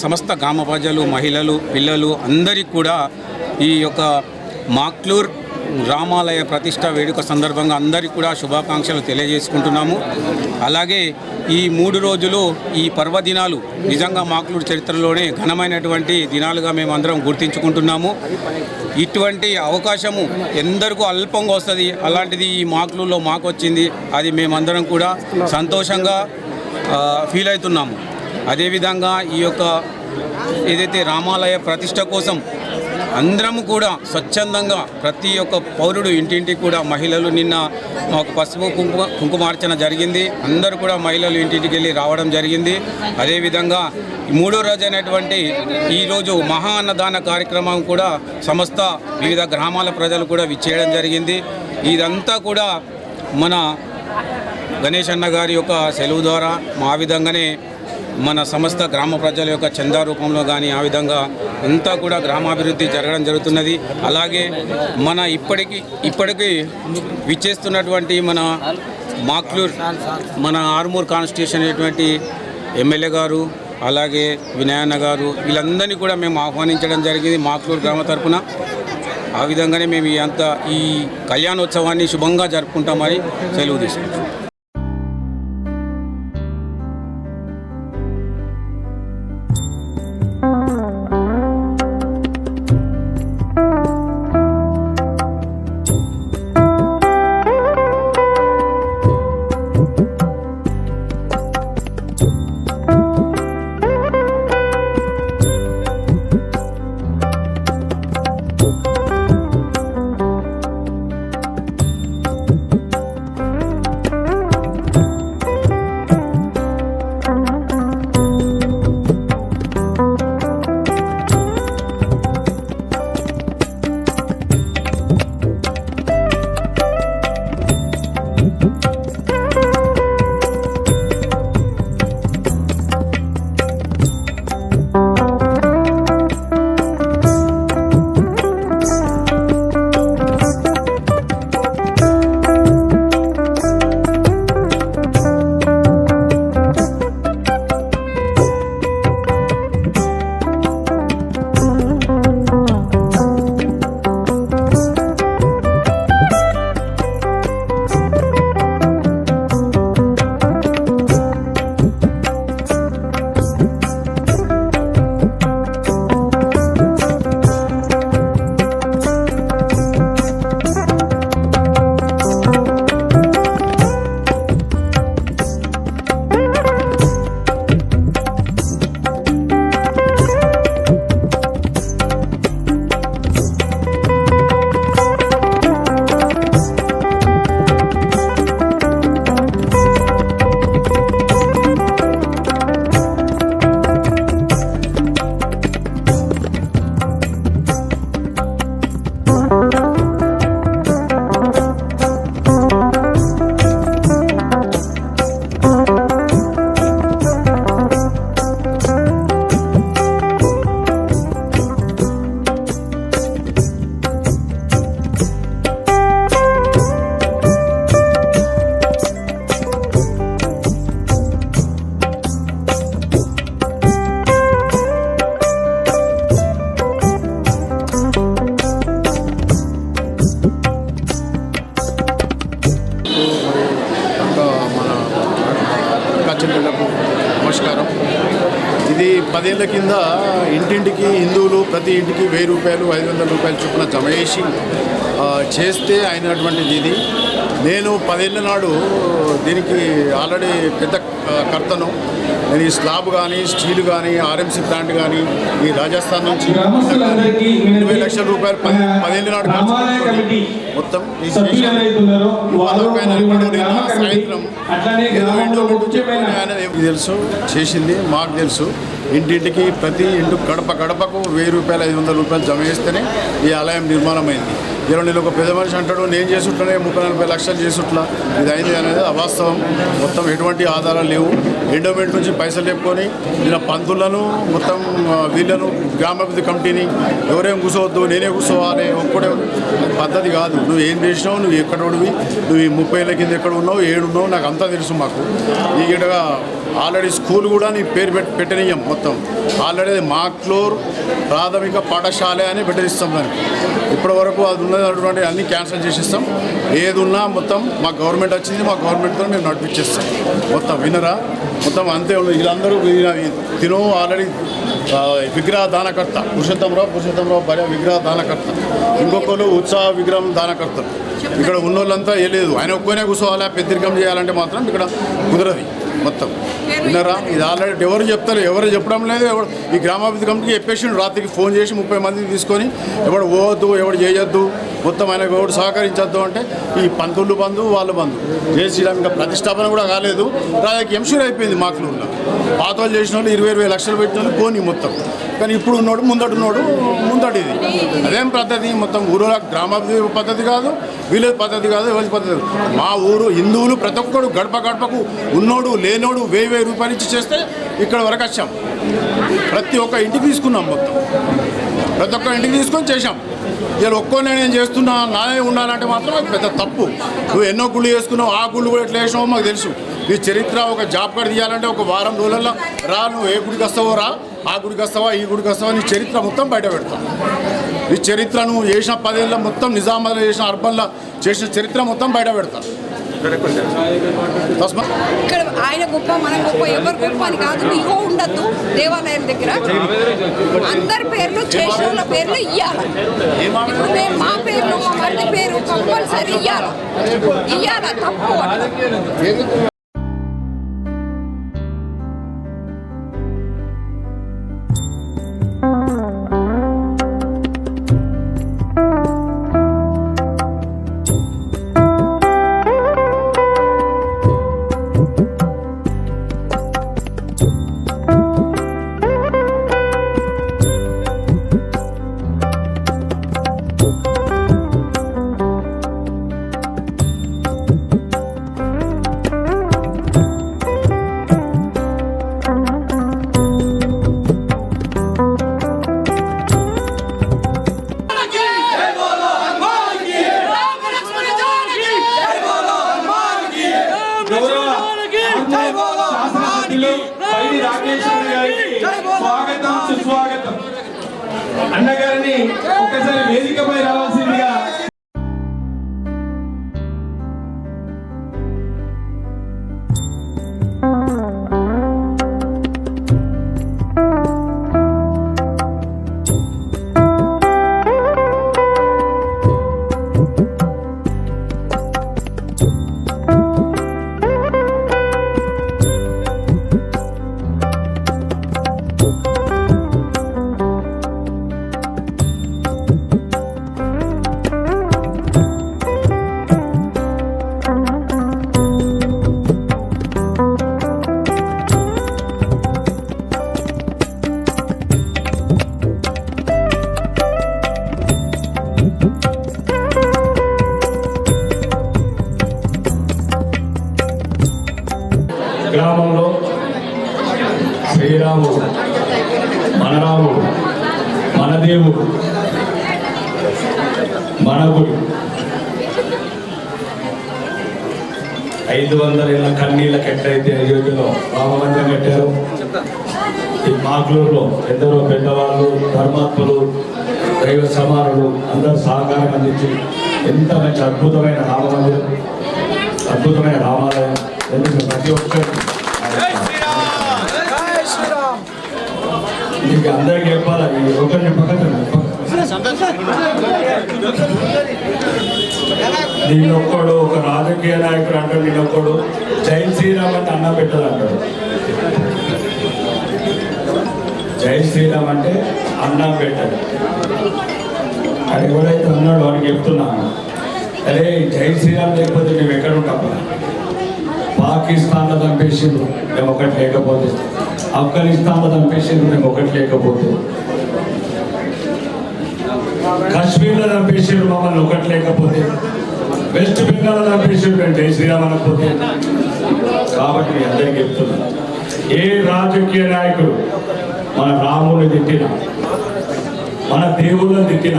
సమస్త గ్రామ ప్రజలు, మహిళలు, పిల్లలు అందరికీ కూడా ఈ యొక్క మాక్లూరు రామాలయ ప్రతిష్ట వేడుక సందర్భంగా అందరికీ కూడా శుభాకాంక్షలు తెలియజేసుకుంటున్నాము. అలాగే ఈ 3 రోజులు ఈ పర్వదినాలు నిజంగా మాక్లూరు చరిత్రలోనే ఘనమైనటువంటి దినాలుగా మేమందరం గుర్తించుకుంటున్నాము. ఇటువంటి అవకాశము ఎందరికో అల్పంగా వస్తుంది. అలాంటిది ఈ మాక్లూరులో మాకు వచ్చింది. అది మేమందరం కూడా సంతోషంగా ఫీల్ అవుతున్నాము. అదేవిధంగా ఈ యొక్క ఏదైతే రామాలయ ప్రతిష్ట కోసం అందరము కూడా స్వచ్ఛందంగా ప్రతి ఒక్క పౌరుడు ఇంటింటికి కూడా మహిళలు నిన్న మాకు పసుపు కుంకుమార్చన జరిగింది. అందరూ కూడా మహిళలు ఇంటింటికి వెళ్ళి రావడం జరిగింది. అదేవిధంగా మూడో రోజైనటువంటి ఈరోజు మహా అన్నదాన కార్యక్రమం కూడా సమస్త వివిధ గ్రామాల ప్రజలు కూడా విచ్చేయడం జరిగింది. ఇదంతా కూడా మన గణేష్ అన్న గారి యొక్క సెలవు ద్వారా ఆ విధంగానే మన సమస్త గ్రామ ప్రజల యొక్క చందా రూపంలో కానీ ఆ విధంగా అంతా కూడా గ్రామాభివృద్ధి జరగడం జరుగుతున్నది. అలాగే మన ఇప్పటికీ విచ్చేస్తున్నటువంటి మన మాక్లూర్ మన ఆర్మూర్ కాన్స్టిట్యూషన్ అయినటువంటి ఎమ్మెల్యే గారు అలాగే వినయన్న గారు వీళ్ళందరినీ కూడా మేము ఆహ్వానించడం జరిగింది మాక్లూర్ గ్రామ తరఫున. ఆ విధంగానే మేము ఈ కళ్యాణోత్సవాన్ని శుభంగా జరుపుకుంటామని సెలవు తీసుకుంటాం. నమస్కారం. ఇది 10 ఏళ్ల కింద ఇంటింటికి హిందువులు ప్రతి ఇంటికి 1000 రూపాయలు 500 రూపాయలు చొప్పున జమ చేస్తే అయినటువంటిది ఇది. నేను 10 ఏళ్ల నాడు దీనికి ఆల్రెడీ పెద్ద కర్తను. నేను ఈ స్లాబ్ కానీ స్టీల్ కానీ ఆర్ఎంసీ ప్లాంట్ కానీ ఈ రాజస్థాన్ నుంచి 20 లక్షల రూపాయలు 10 ఏళ్ల నాడు ఖర్చు మొత్తం సాయంత్రం ఏదో ఆయనకు తెలుసు చేసింది మాకు తెలుసు. ఇంటింటికి ప్రతి ఇంటి గడపకు 1000 రూపాయలు 500 రూపాయలు జమ చేస్తేనే ఈ ఆలయం నిర్మాణమైంది. నేను ఒక పెద్ద మనిషి అంటాడు నేను చేసుట్లనే 30-40 లక్షలు చేసుట్లా ఇది అయింది అనేది అవాస్తవం. మొత్తం ఎటువంటి ఆధారాలు లేవు. ఎండోమెంట్ నుంచి పైసలు చెప్పుకొని ఇలా పంతులను మొత్తం వీళ్ళను గ్రామాభివృద్ధి కమిటీని ఎవరేం కూర్చోవద్దు నేనే కూర్చోవాలి ఒక్కడే పద్ధతి కాదు. నువ్వు ఏం చేసినావు, నువ్వు ఎక్కడోడివి, నువ్వు ఈ 30 ఏళ్ళ కింద ఎక్కడ ఉన్నావు, ఏడున్నావు నాకు అంతా తెలుసు. మాకు ఈగడగా ఆల్రెడీ స్కూల్ కూడా నీ పేరు పెట్టనియ్యం. మొత్తం ఆల్రెడీ మాక్లూర్ ప్రాథమిక పాఠశాల అని పెట్టిస్తాం. దానికి ఇప్పటి వరకు అది ఉన్నటువంటి అన్నీ క్యాన్సిల్ చేసిస్తాం. ఏది ఉన్నా మొత్తం మా గవర్నమెంట్ వచ్చింది, మా గవర్నమెంట్తో మేము నడిపించేస్తాం. మొత్తం వినరా మొత్తం అంతే ఉన్నది. వీళ్ళందరూ తిను ఆల్రెడీ విగ్రహ దానకర్త పురుషోత్తమరావు భార్య విగ్రహ దానకర్త, ఇంకొకరు ఉత్సాహ విగ్రహం దానకర్తలు. ఇక్కడ ఉన్నోళ్ళంతా ఏ లేదు ఆయన ఒక్కనే కూర్చోవాలా పెద్దరికం చేయాలంటే మాత్రం ఇక్కడ కుదరది. మొత్తం వినరా? ఇది ఆల్రెడీ ఎవరు చెప్తారు, ఎవరు చెప్పడం లేదు. ఎవరు ఈ గ్రామాభివృద్ధి కమిటీకి చెప్పేసి రాత్రికి ఫోన్ చేసి 30 మందిని తీసుకొని ఎవడు పోవద్దు, ఎవడు చేయొద్దు, మొత్తం ఆయనకు ఎవడు సహకరించొద్దు అంటే ఈ పంతులు బంధు వాళ్ళు బంధు చేసేయడానికి ఇంకా ప్రతిష్టాపన కూడా కాలేదు. రాజకీయం షూర్ అయిపోయింది మాకులూరులో. పాత వాళ్ళు చేసిన వాళ్ళు 20 లక్షలు పెట్టిన వాళ్ళు పోనీ మొత్తం. కానీ ఇప్పుడు ఉన్నాడు ముందటిది అదేం పద్ధతి? మొత్తం ఊరులో గ్రామాభివృద్ధి పద్ధతి కాదు, విలేజ్ పద్ధతి కాదు, ఎవరి పద్ధతి. మా ఊరు హిందువులు ప్రతి ఒక్కడు గడప గడపకు ఉన్నోడు లేనోడు 1000 రూపాయలు ఇచ్చి చేస్తే ఇక్కడ వరకు వచ్చాం. ప్రతి ఒక్క ఇంటికి తీసుకున్నాం, మొత్తం ప్రతి ఒక్క ఇంటికి తీసుకొని చేశాం. ఇలా ఒక్కోనే నేను చేస్తున్నా నానే ఉండాలంటే మాత్రం అది పెద్ద తప్పు. నువ్వు ఎన్నో గుళ్ళు చేసుకున్నావు, ఆ గుళ్ళు కూడా ఎట్లా చేసినావో మాకు తెలుసు. నీ చరిత్ర ఒక జాబ్ కార్డు తీయాలంటే ఒక వారం రోజులలో రా, నువ్వు ఏ గుడికి వస్తావో రా, ఆ గుడికి వస్తావా ఈ గుడికి వస్తావా, నీ చరిత్ర మొత్తం బయట పెడతావు. నీ చరిత్ర నువ్వు చేసిన 10 ఏళ్ళ మొత్తం నిజామాబాద్లో చేసిన అర్బన్లో చేసిన చరిత్ర మొత్తం బయట పెడతా. ఇక్కడ ఆయన గొప్ప మన గొప్ప ఎవరు గొప్ప అని కాదు, ఇగో ఉండద్దు. దేవాలయం దగ్గర అందరి పేర్లు చేసిన వాళ్ళ పేర్లు ఇయ్యాలి. ఇప్పుడు మేము మా పేర్లు మా మరిది పేరు కంపల్సరీ ఇయ్యాలి తప్పు. స్వాగతం సుస్వాగతం. అన్నగారిని ఒక్కసారి వేదికపై రావాల్సిందిగా. గ్రామంలో శ్రీరాముడు, మన రాముడు, మన దేవుడు, మన గుడి 500 ఏళ్ళ కన్నీళ్ళకి ఎట్లయితే అయోధ్యలో రామమందిరం కట్టారు, ఈ మాగ్లూరులో ఎందరో పెద్దవాళ్ళు, ధర్మాత్ములు, దైవ సమానులు అందరూ సహకారం అందించి ఎంత మంచి అద్భుతమైన రామమందిరం, అద్భుతమైన రామాలయం. ఎందుకు ప్రతి ఒక్కరు మీకు అందరికీ చెప్పాలి. ఒకరిని పక్కన నేనొక్కడు ఒక రాజకీయ నాయకుడు అంటాడు, నేనొక్కడు జై శ్రీరామ్ అంటే అన్నం పెట్టదు అంటాడు. జై శ్రీరామ్ అంటే అన్నం పెట్టదు. అది ఎవరైతే అన్నాడు వాడికి చెప్తున్నాను, అరే జై శ్రీరామ్ లేకపోతే మేము ఎక్కడ ఉంటాం? పాకిస్తాన్లో చంపేసిండ్రు మేము ఒకటి లేకపోతే, ఆఫ్ఘనిస్తాన్లో చంపేసిండ్రు మేము ఒకటి లేకపోతే, కాశ్మీర్లో చంపేసిండ్రు మమ్మల్ని ఒకటి లేకపోతే, వెస్ట్ బెంగాల్లో చంపేసిండ్రు మేము జై శ్రీరామ్ అనకపోతే. కాబట్టి మీ అందరికీ చెప్తున్నాను, ఏ రాజకీయ నాయకుడు మన రాముని తిట్టిన, మన దేవుళ్ళని తిట్టిన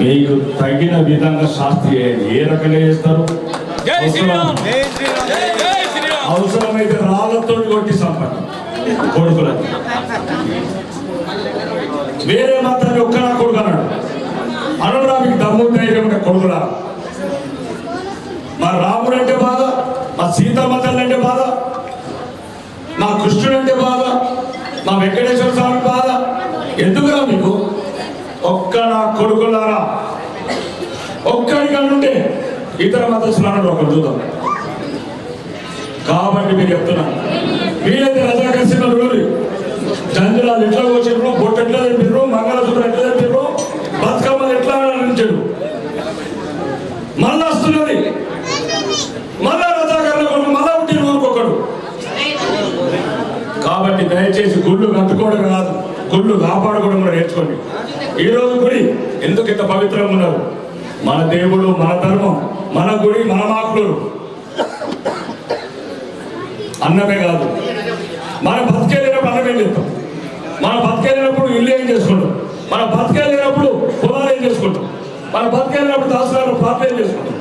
మీకు తగిన విధంగా శాస్త్రి ఏ రకంగా చేస్తారు? అవసరమైతే రాళ్ళతో కొట్టి సంపద కొడుకులని. వేరే మాత్రాన్ని ఒక్క నా కొడుకు అన్నాడు. అనరా మీకు దమ్ము ధైర్యం ఉంటే కొడుకురా. మా రాముడు అంటే బాధ, మా సీతమ్మ తల్లి అంటే బాధ, మా కృష్ణుడు అంటే బాధ, మా వెంకటేశ్వర స్వామి బాధ. ఎందుకురా మీకు? ఒక్క నా కొడుకులారా, ఒక్కడిగా ఉంటే ఇతర మతస్థులను ఒకరు చూద్దాం. కాబట్టి మీరు చెప్తున్నాను, వీలైతే రజాకర్షణ జంజరాలు ఎట్లా వచ్చిర్రు, బొట్టు ఎట్లా తెప్పిర్రు, మంగళసూత్రం ఎట్లా తెప్పిర్రు, బతుకమ్మలు ఎట్లా ఆడించారు, మళ్ళా వస్తున్నది, మళ్ళా రజాకరణ కొడుకు మళ్ళా పుట్టిన ఊరుకొకడు. కాబట్టి దయచేసి గుళ్ళు కట్టుకోవడం కాదు, గుళ్ళు కాపాడుకోవడం కూడా నేర్చుకోండి. ఈరోజు గుడి ఎందుకు ఇంత పవిత్రంగా ఉన్నారు? మన దేవుడు, మన ధర్మం, మన గుడి, మన మాకులు అన్నమే కాదు. మన బతికేళ్ళినప్పుడు అన్నం ఏం చేస్తాం, మన బతికేళ్ళినప్పుడు ఇల్లు ఏం చేసుకుంటాం, మన బతికేళ్ళినప్పుడు పొలాలు ఏం చేసుకుంటాం, మన బతికేళ్ళినప్పుడు దాసరాలు ప్రార్థన ఏం చేసుకుంటాం.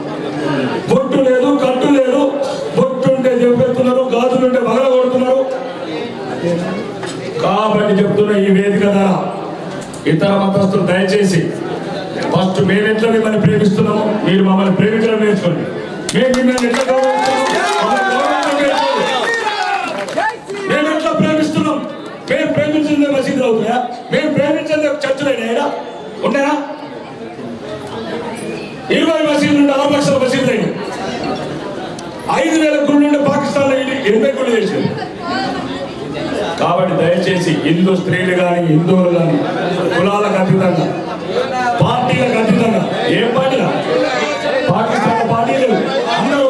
బొట్టు లేదు, కట్టు లేదు, బొట్టు ఉంటే చెప్పెత్తున్నారు, గాజులు ఉంటే మగల కొడుతున్నారు. కాబట్టి చెప్తున్న ఈ వేదిక ద్వారా ఇతర మతస్థులు దయచేసి ఫస్ట్ మేము ఎట్లా మిమ్మల్ని ప్రేమిస్తున్నాము, మీరు మమ్మల్ని ప్రేమించడం నేర్చుకోండి. మేము మిమ్మల్ని ఎట్లా మేము ఎట్లా ప్రేమిస్తున్నాం, మేము ప్రేమించిందే మసీదులు అవుతున్నాయా, మేము ప్రేమించేది చర్చలైనా ఉన్నాయా? 20 మసీదులు ఉంటే 6 లక్షల మసీదులు అయినాయి. 5,000 గుళ్ళు ఉంటే పాకిస్తాన్లో 80 గుళ్ళు చేశారు. కాబట్టి దయచేసి హిందూ స్త్రీలు కానీ, హిందువులు కానీ, కులాలకు అతీతంగా, పార్టీలకు అతీతంగా, ఏ పార్టీలా పాకిస్తాన్ పార్టీ లేదు, అందరూ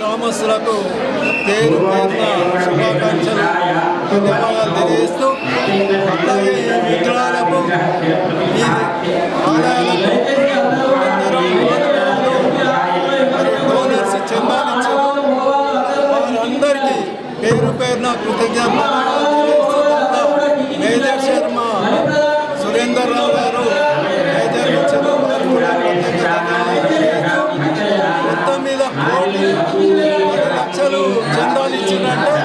గ్రామస్తులకు పేరు పేరున శుభాకాంక్షలు, ధన్యవాదాలు తెలియజేస్తూ, అట్లాగే ఈ విగ్రహాలకు, ఈ ఆలయాలకు డోనర్స్ చందాలించారు. వారందరికీ పేరు పేరున కృతజ్ఞతలు. మేజర్ శర్మ సురేందర్ రావు గారు మేజర్ ఇచ్చారు. మొత్తం మీద 10 లక్షలు చందాలు ఇచ్చినట్టే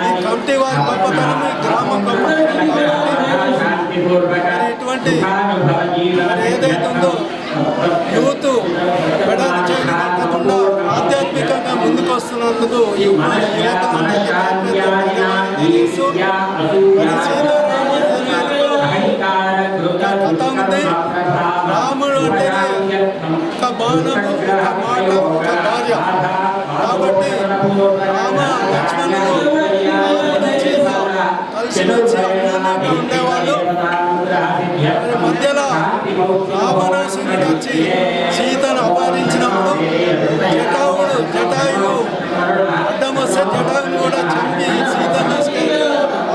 ఈ కమిటీ వారి గొప్పతనం, ఈ గ్రామం గొప్పతనం. ఇటువంటి ఏదైతే ఉందో యూత్ పెడాది చేయడం కాకుండా ఆధ్యాత్మికంగా ముందుకు వస్తున్నందుకు ఈ కథ ఉంది. రాముడు అంటేనే ఒక బాణము, ఒక మాట, ఒక భార్య. కాబట్టి రామ లక్ష్మణుడు కలిసి వచ్చి అన్యోన్యంగా ఉండేవాళ్ళు. మధ్యలో రావణాసురుడు వచ్చి సీతను అపహరించినప్పుడు జటాయువు అడ్డం వస్తే జటాయువు కూడా చంపి సీతను తీసుకెళ్ళి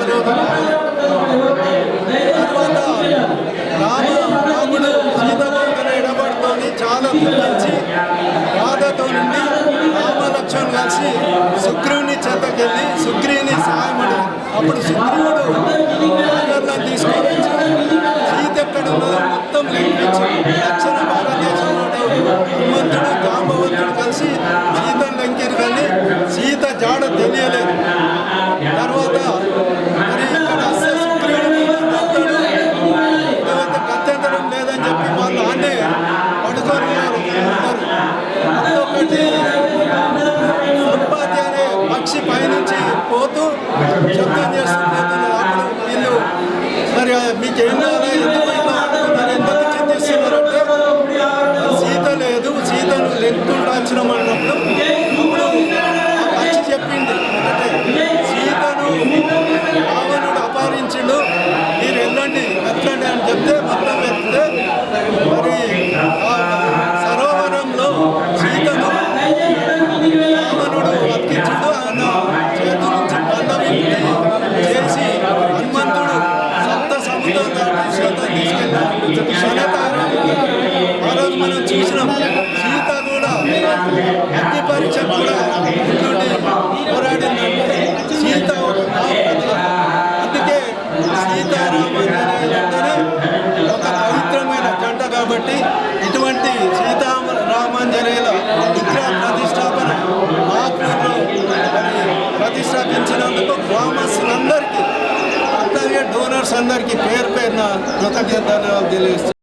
తర్వాత రాముడు సీత పక్కన ఎడబడుతోని చాలా దుఃఖించి బాధతో నుండి రామలక్ష్మణ్ కలిసి సుగ్రీవుని చెంతకెళ్ళి సుగ్రీవుని సహాయం అడిగారు. అప్పుడు సుగ్రీవుడు నగర్లను తీసుకొని వచ్చి సీత ఎక్కడ ఉన్నదో మొత్తం లెక్కించి దక్షిణ భారతదేశంలో హనుమంతుడు జాంబవంతుడు కలిసి సీతను లెంకిరు, కానీ సీత జాడ తెలియలేదు. తర్వాత మరి ఇక్కడ వస్తే సుగ్రీవుడు గత్యంతరం లేదని చెప్పి వాళ్ళు ఆనే పడుకొని ఒకటి సంపాతి అనే పక్షి పైనుంచి పోతూ శబ్దం చేస్తూ పోతున్నారు. అప్పుడు వీళ్ళు మరి ఆ రోజు మనం చూసినాం సీత కూడా అగ్ని పరీక్ష కూడా ఇంట్లోనే పోరాడిందంటే సీత అందుకే సీతారామాంజనేయులంటేనే ఒక పవిత్రమైన జంట కాబట్టి ఇటువంటి సీతారామాంజనేయుల విగ్రహ ప్రతిష్టాపన మాక్లూరులో ప్రతిష్టాపించినందుకు గ్రామస్తులందరికీ అట్లాగే డోనర్స్ అందరికీ పేరు పేరున కృతజ్ఞతలు తెలియజేస్తున్నాను.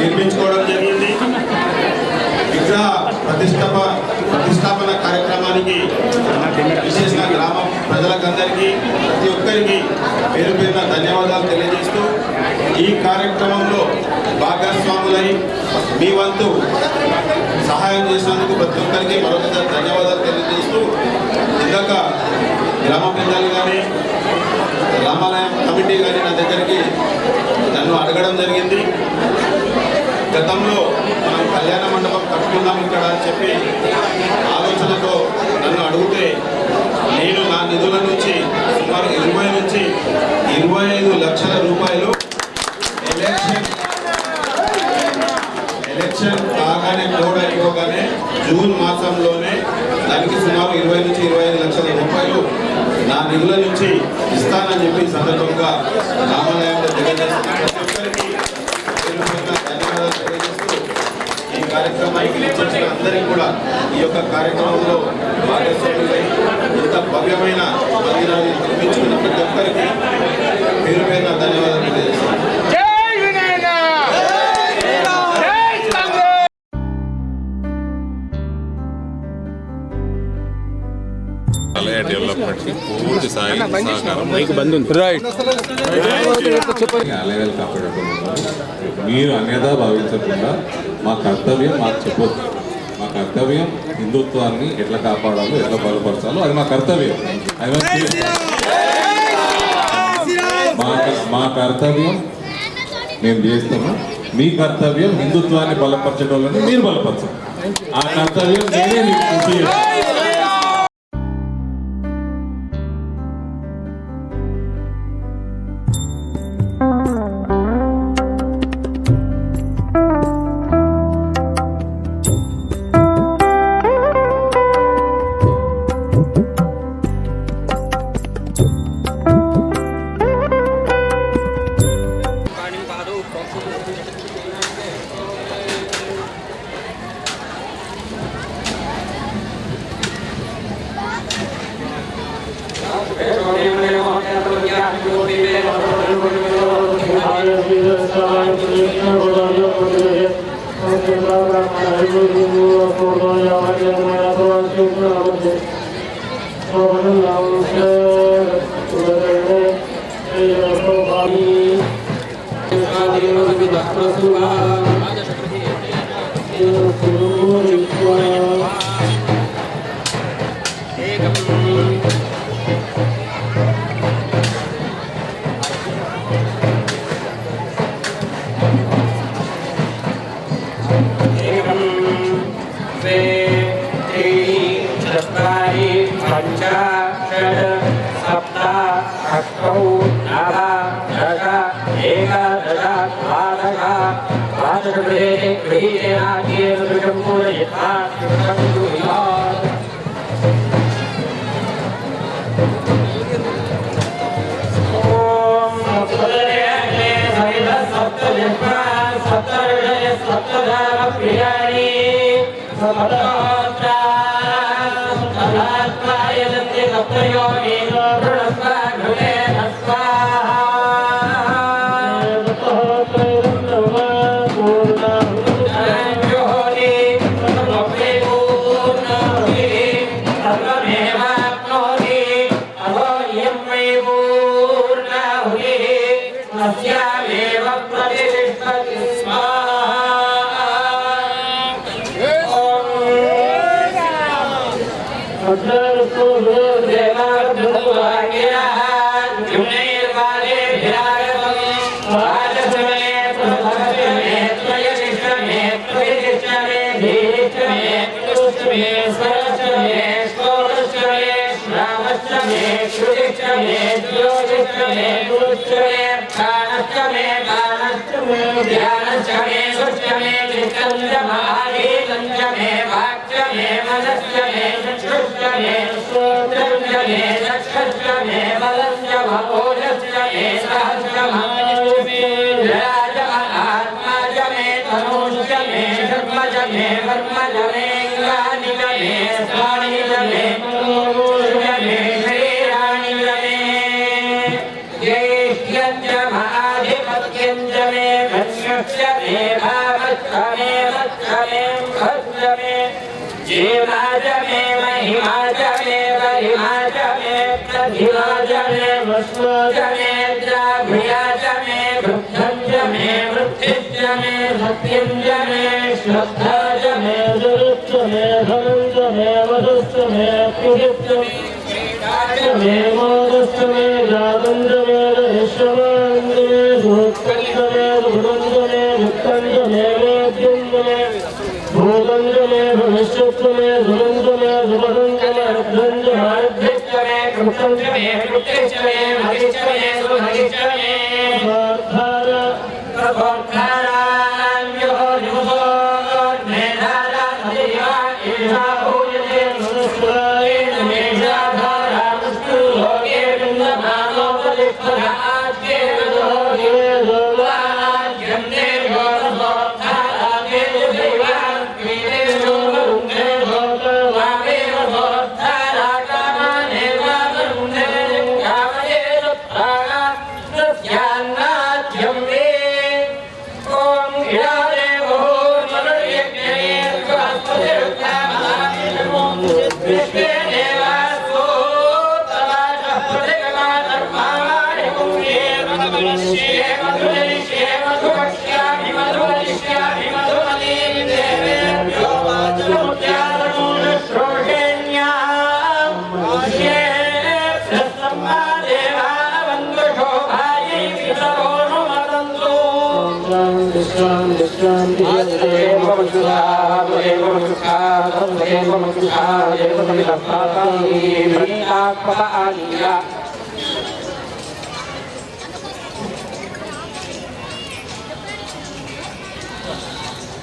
నిర్మించుకోవడం జరిగింది. విగ్రహ ప్రతిష్టాపన కార్యక్రమానికి విశేషంగా గ్రామ ప్రజలకందరికీ ప్రతి ఒక్కరికి పేరు పేరున ధన్యవాదాలు తెలియజేస్తూ ఈ కార్యక్రమంలో భాగస్వాములై మీ వంతు సహాయం చేసినందుకు ప్రతి ఒక్కరికి మరొకసారి ధన్యవాదాలు తెలియజేస్తూ ఇందాక గ్రామ పెద్దలు కానీ రామాలయం కమిటీ కానీ నా దగ్గరికి నన్ను అడగడం జరిగింది. గతంలో మనం కళ్యాణ మండపం కట్టుకుందాం ఇక్కడ అని చెప్పి ఆలోచనతో నన్ను అడిగితే నేను నా నిధుల నుంచి సుమారు 20 నుంచి 25 లక్షల రూపాయలు ఎలక్షన్ కాగానే కోడ్ అయిపోగానే జూన్ మాసంలోనే దానికి సుమారు 20 నుంచి 25 లక్షల రూపాయలు నా నిధుల నుంచి ఇస్తానని చెప్పి సందర్భంగా రామాలయంలో తెలియజేస్తున్న ప్రతి ఒక్కరికి ధన్యవాదాలు తెలియజేస్తూ ఈ కార్యక్రమానికి ఇచ్చిన అందరికీ కూడా ఈ యొక్క కార్యక్రమంలో భాగస్వాములై ఇంత భవ్యమైన మందిరాన్ని నిర్మించుకున్న ప్రతి ఒక్కరికి పేరు పేరున ధన్యవాదాలు తెలియజేస్తున్నాను. బట్టి పూర్తి స్థాయి సహకారం లెవెల్ కాపాడటం మీరు అన్యదా భావించకుండా మా కర్తవ్యం మాకు చెప్పొద్దు. మా కర్తవ్యం హిందుత్వాన్ని ఎట్లా కాపాడాలో ఎట్లా బలపరచాలో అది మా కర్తవ్యం. మా కర్తవ్యం మేము చేస్తాము. మీ కర్తవ్యం హిందుత్వాన్ని బలపరచడం మీరు బలపరచాలి. ఆ కర్తవ్యం నేనే మీకు పూర్తి చేస్తాను.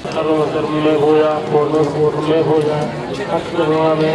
सर्व में हो जा पूर्ण में हो जा अक्षरमा में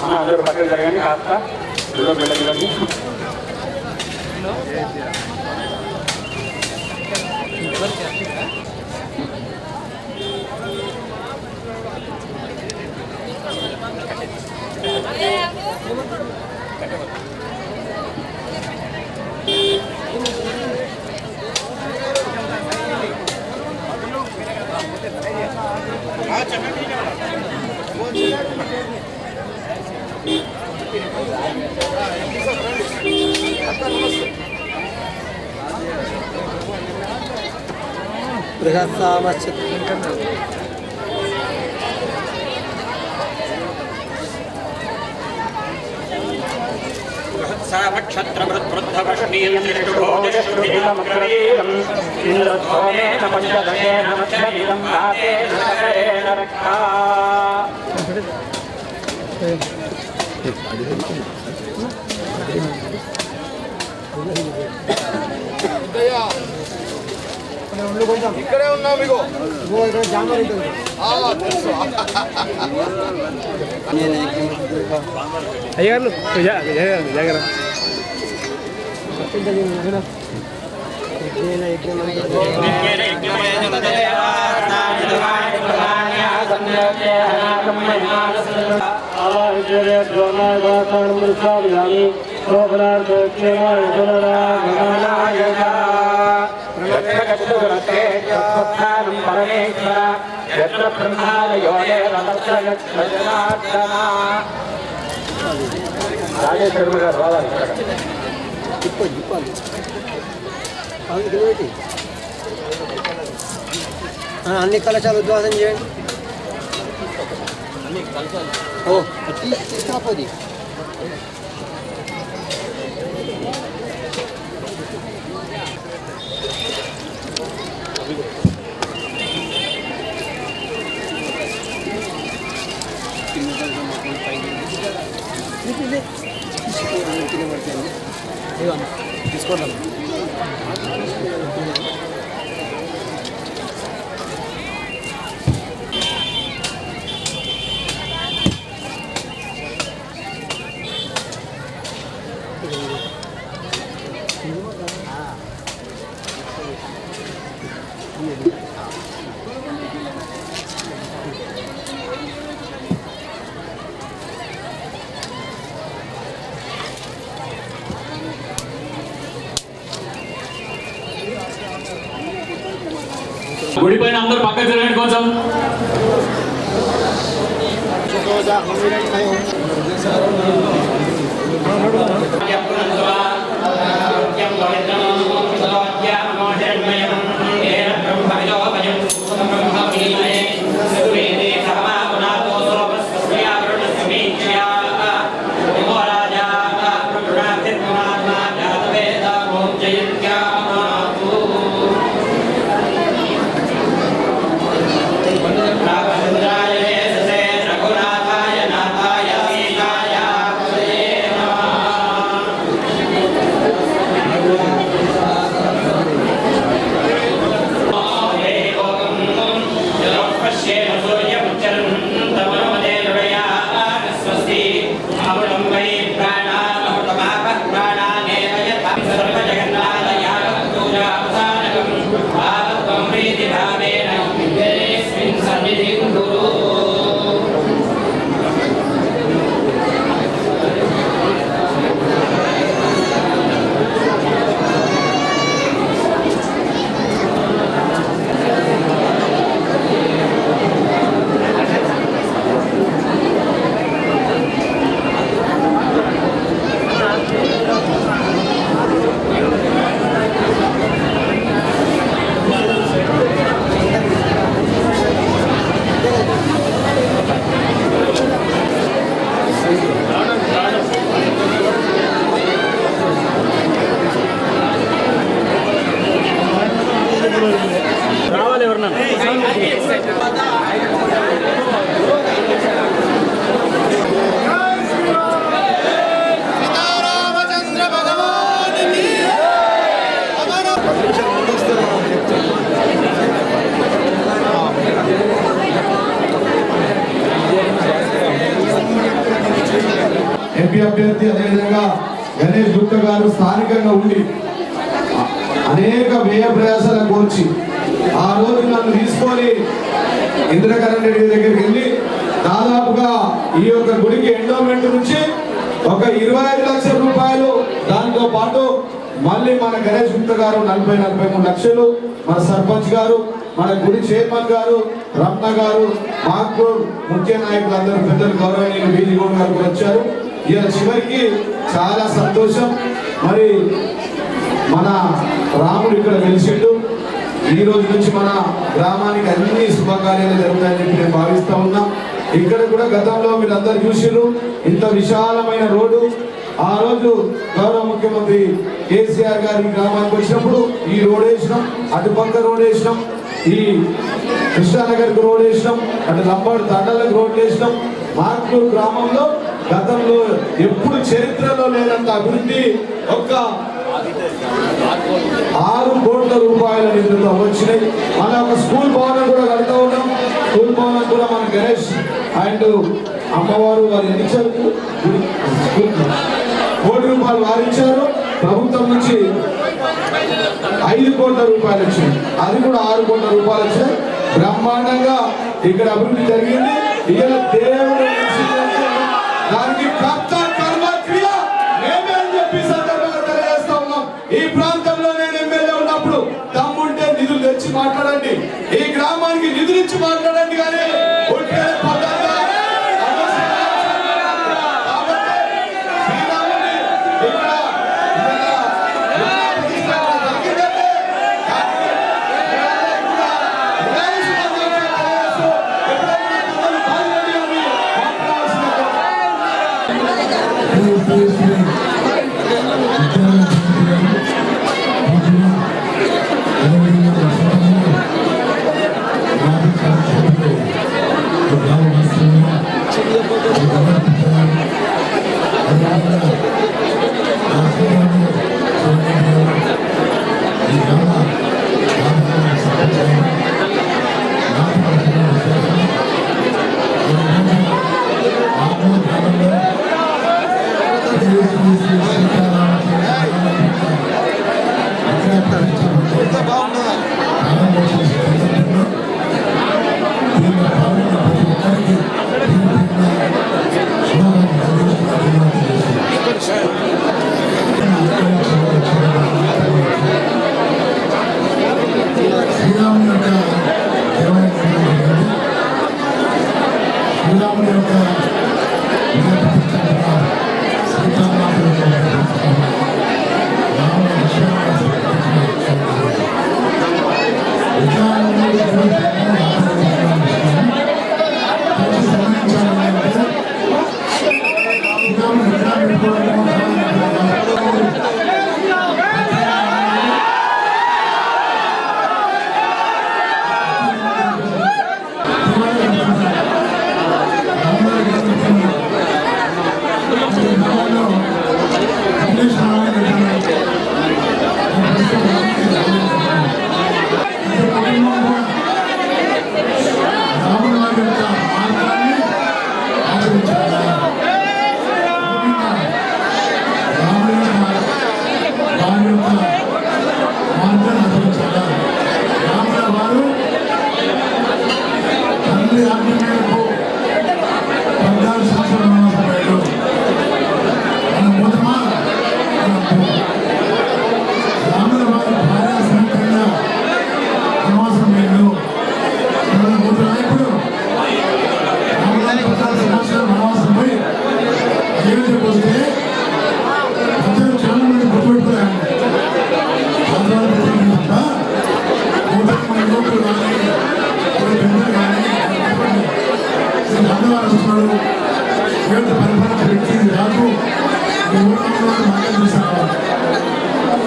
అందరూ పక్కన జరగండి కాస్త వెళ్ళండి ఇక్కడే ఉన్నాం మీకు అయ్యారు జాగ్రత్త రాజేశ్వర గారు రావాలి అన్ని కలశాలు ఉద్వాసన చేయండి. తీసుకపోది తీసుకోండి. గుడి పైన అందరూ పక్క తిరగండి కొంచెం. రావాలి ఎవరన్నా ఎంపీ అభ్యర్థి అదేవిధంగా గణేష్ గుప్తా గారు స్థానికంగా ఉండి అనేక వ్యయ ప్రయాసాల కోర్చి ఆ రోజు నన్ను తీసుకొని ఇంద్రకరణ్ రెడ్డి దగ్గరికి వెళ్ళి దాదాపుగా ఈ యొక్క గుడికి ఎండోమెంట్ నుంచి ఒక 25 లక్షల రూపాయలు, దాంతో పాటు మళ్ళీ మన గణేష్ గుప్తా గారు 40-43 లక్షలు, మన సర్పంచ్ గారు, మన గుడి చైర్మన్ గారు, రమణ గారు, మాకు ముఖ్య నాయకులు అందరూ పెద్దలు గౌరవనీయులు బీజీగౌడ్ గారు వచ్చారు. ఇలా చివరికి చాలా సంతోషం. మరి మన రాముడు ఇక్కడ వెలిసిండు. ఈ రోజు నుంచి మన గ్రామానికి అన్ని శుభకార్యాలు జరుగుతాయని చెప్పి నేను భావిస్తా ఉన్నా. ఇక్కడ కూడా గతంలో మీరు అందరు చూసిర్రు, ఇంత విశాలమైన రోడ్డు. ఆ రోజు గౌరవ ముఖ్యమంత్రి కేసీఆర్ గారి గ్రామానికి వచ్చినప్పుడు ఈ రోడ్ వేసినాం, అటుపక్క రోడ్ వేసినాం, ఈ కృష్ణానగర్కి రోడ్ వేసినాం, అటు లంబాడు తండలకు రోడ్ వేసినాం. మార్కూరు గ్రామంలో గతంలో ఎప్పుడు చరిత్రలో లేనంత అభివృద్ధి ఒక్క 6 కోట్ల రూపాయల నిధులతో వచ్చినాయి. మన ఒక స్కూల్ భవనం కూడా కడతా ఉన్నాం. స్కూల్ భవనం కూడా మన గణేష్ అండ్ అమ్మవారు వారు ఇచ్చారు. 1 కోటి రూపాయలు వారిచ్చారు. ప్రభుత్వం నుంచి 5 కోట్ల రూపాయలు వచ్చింది. అది కూడా 6 కోట్ల రూపాయలు వచ్చాయి. బ్రహ్మాండంగా ఇక్కడ అభివృద్ధి జరిగింది. ఇవాళ దేవుడు దానికి కర్త కర్మ క్రియ మేమే అని చెప్పి సందర్భంగా తెలియజేస్తా ఉన్నాం. ఈ ప్రాంతంలో నేను ఎమ్మెల్యే ఉన్నప్పుడు తమ్ముంటే నిధులు తెచ్చి మాట్లాడండి, ఈ గ్రామానికి నిధులు ఇచ్చి మాట్లాడండి. కానీ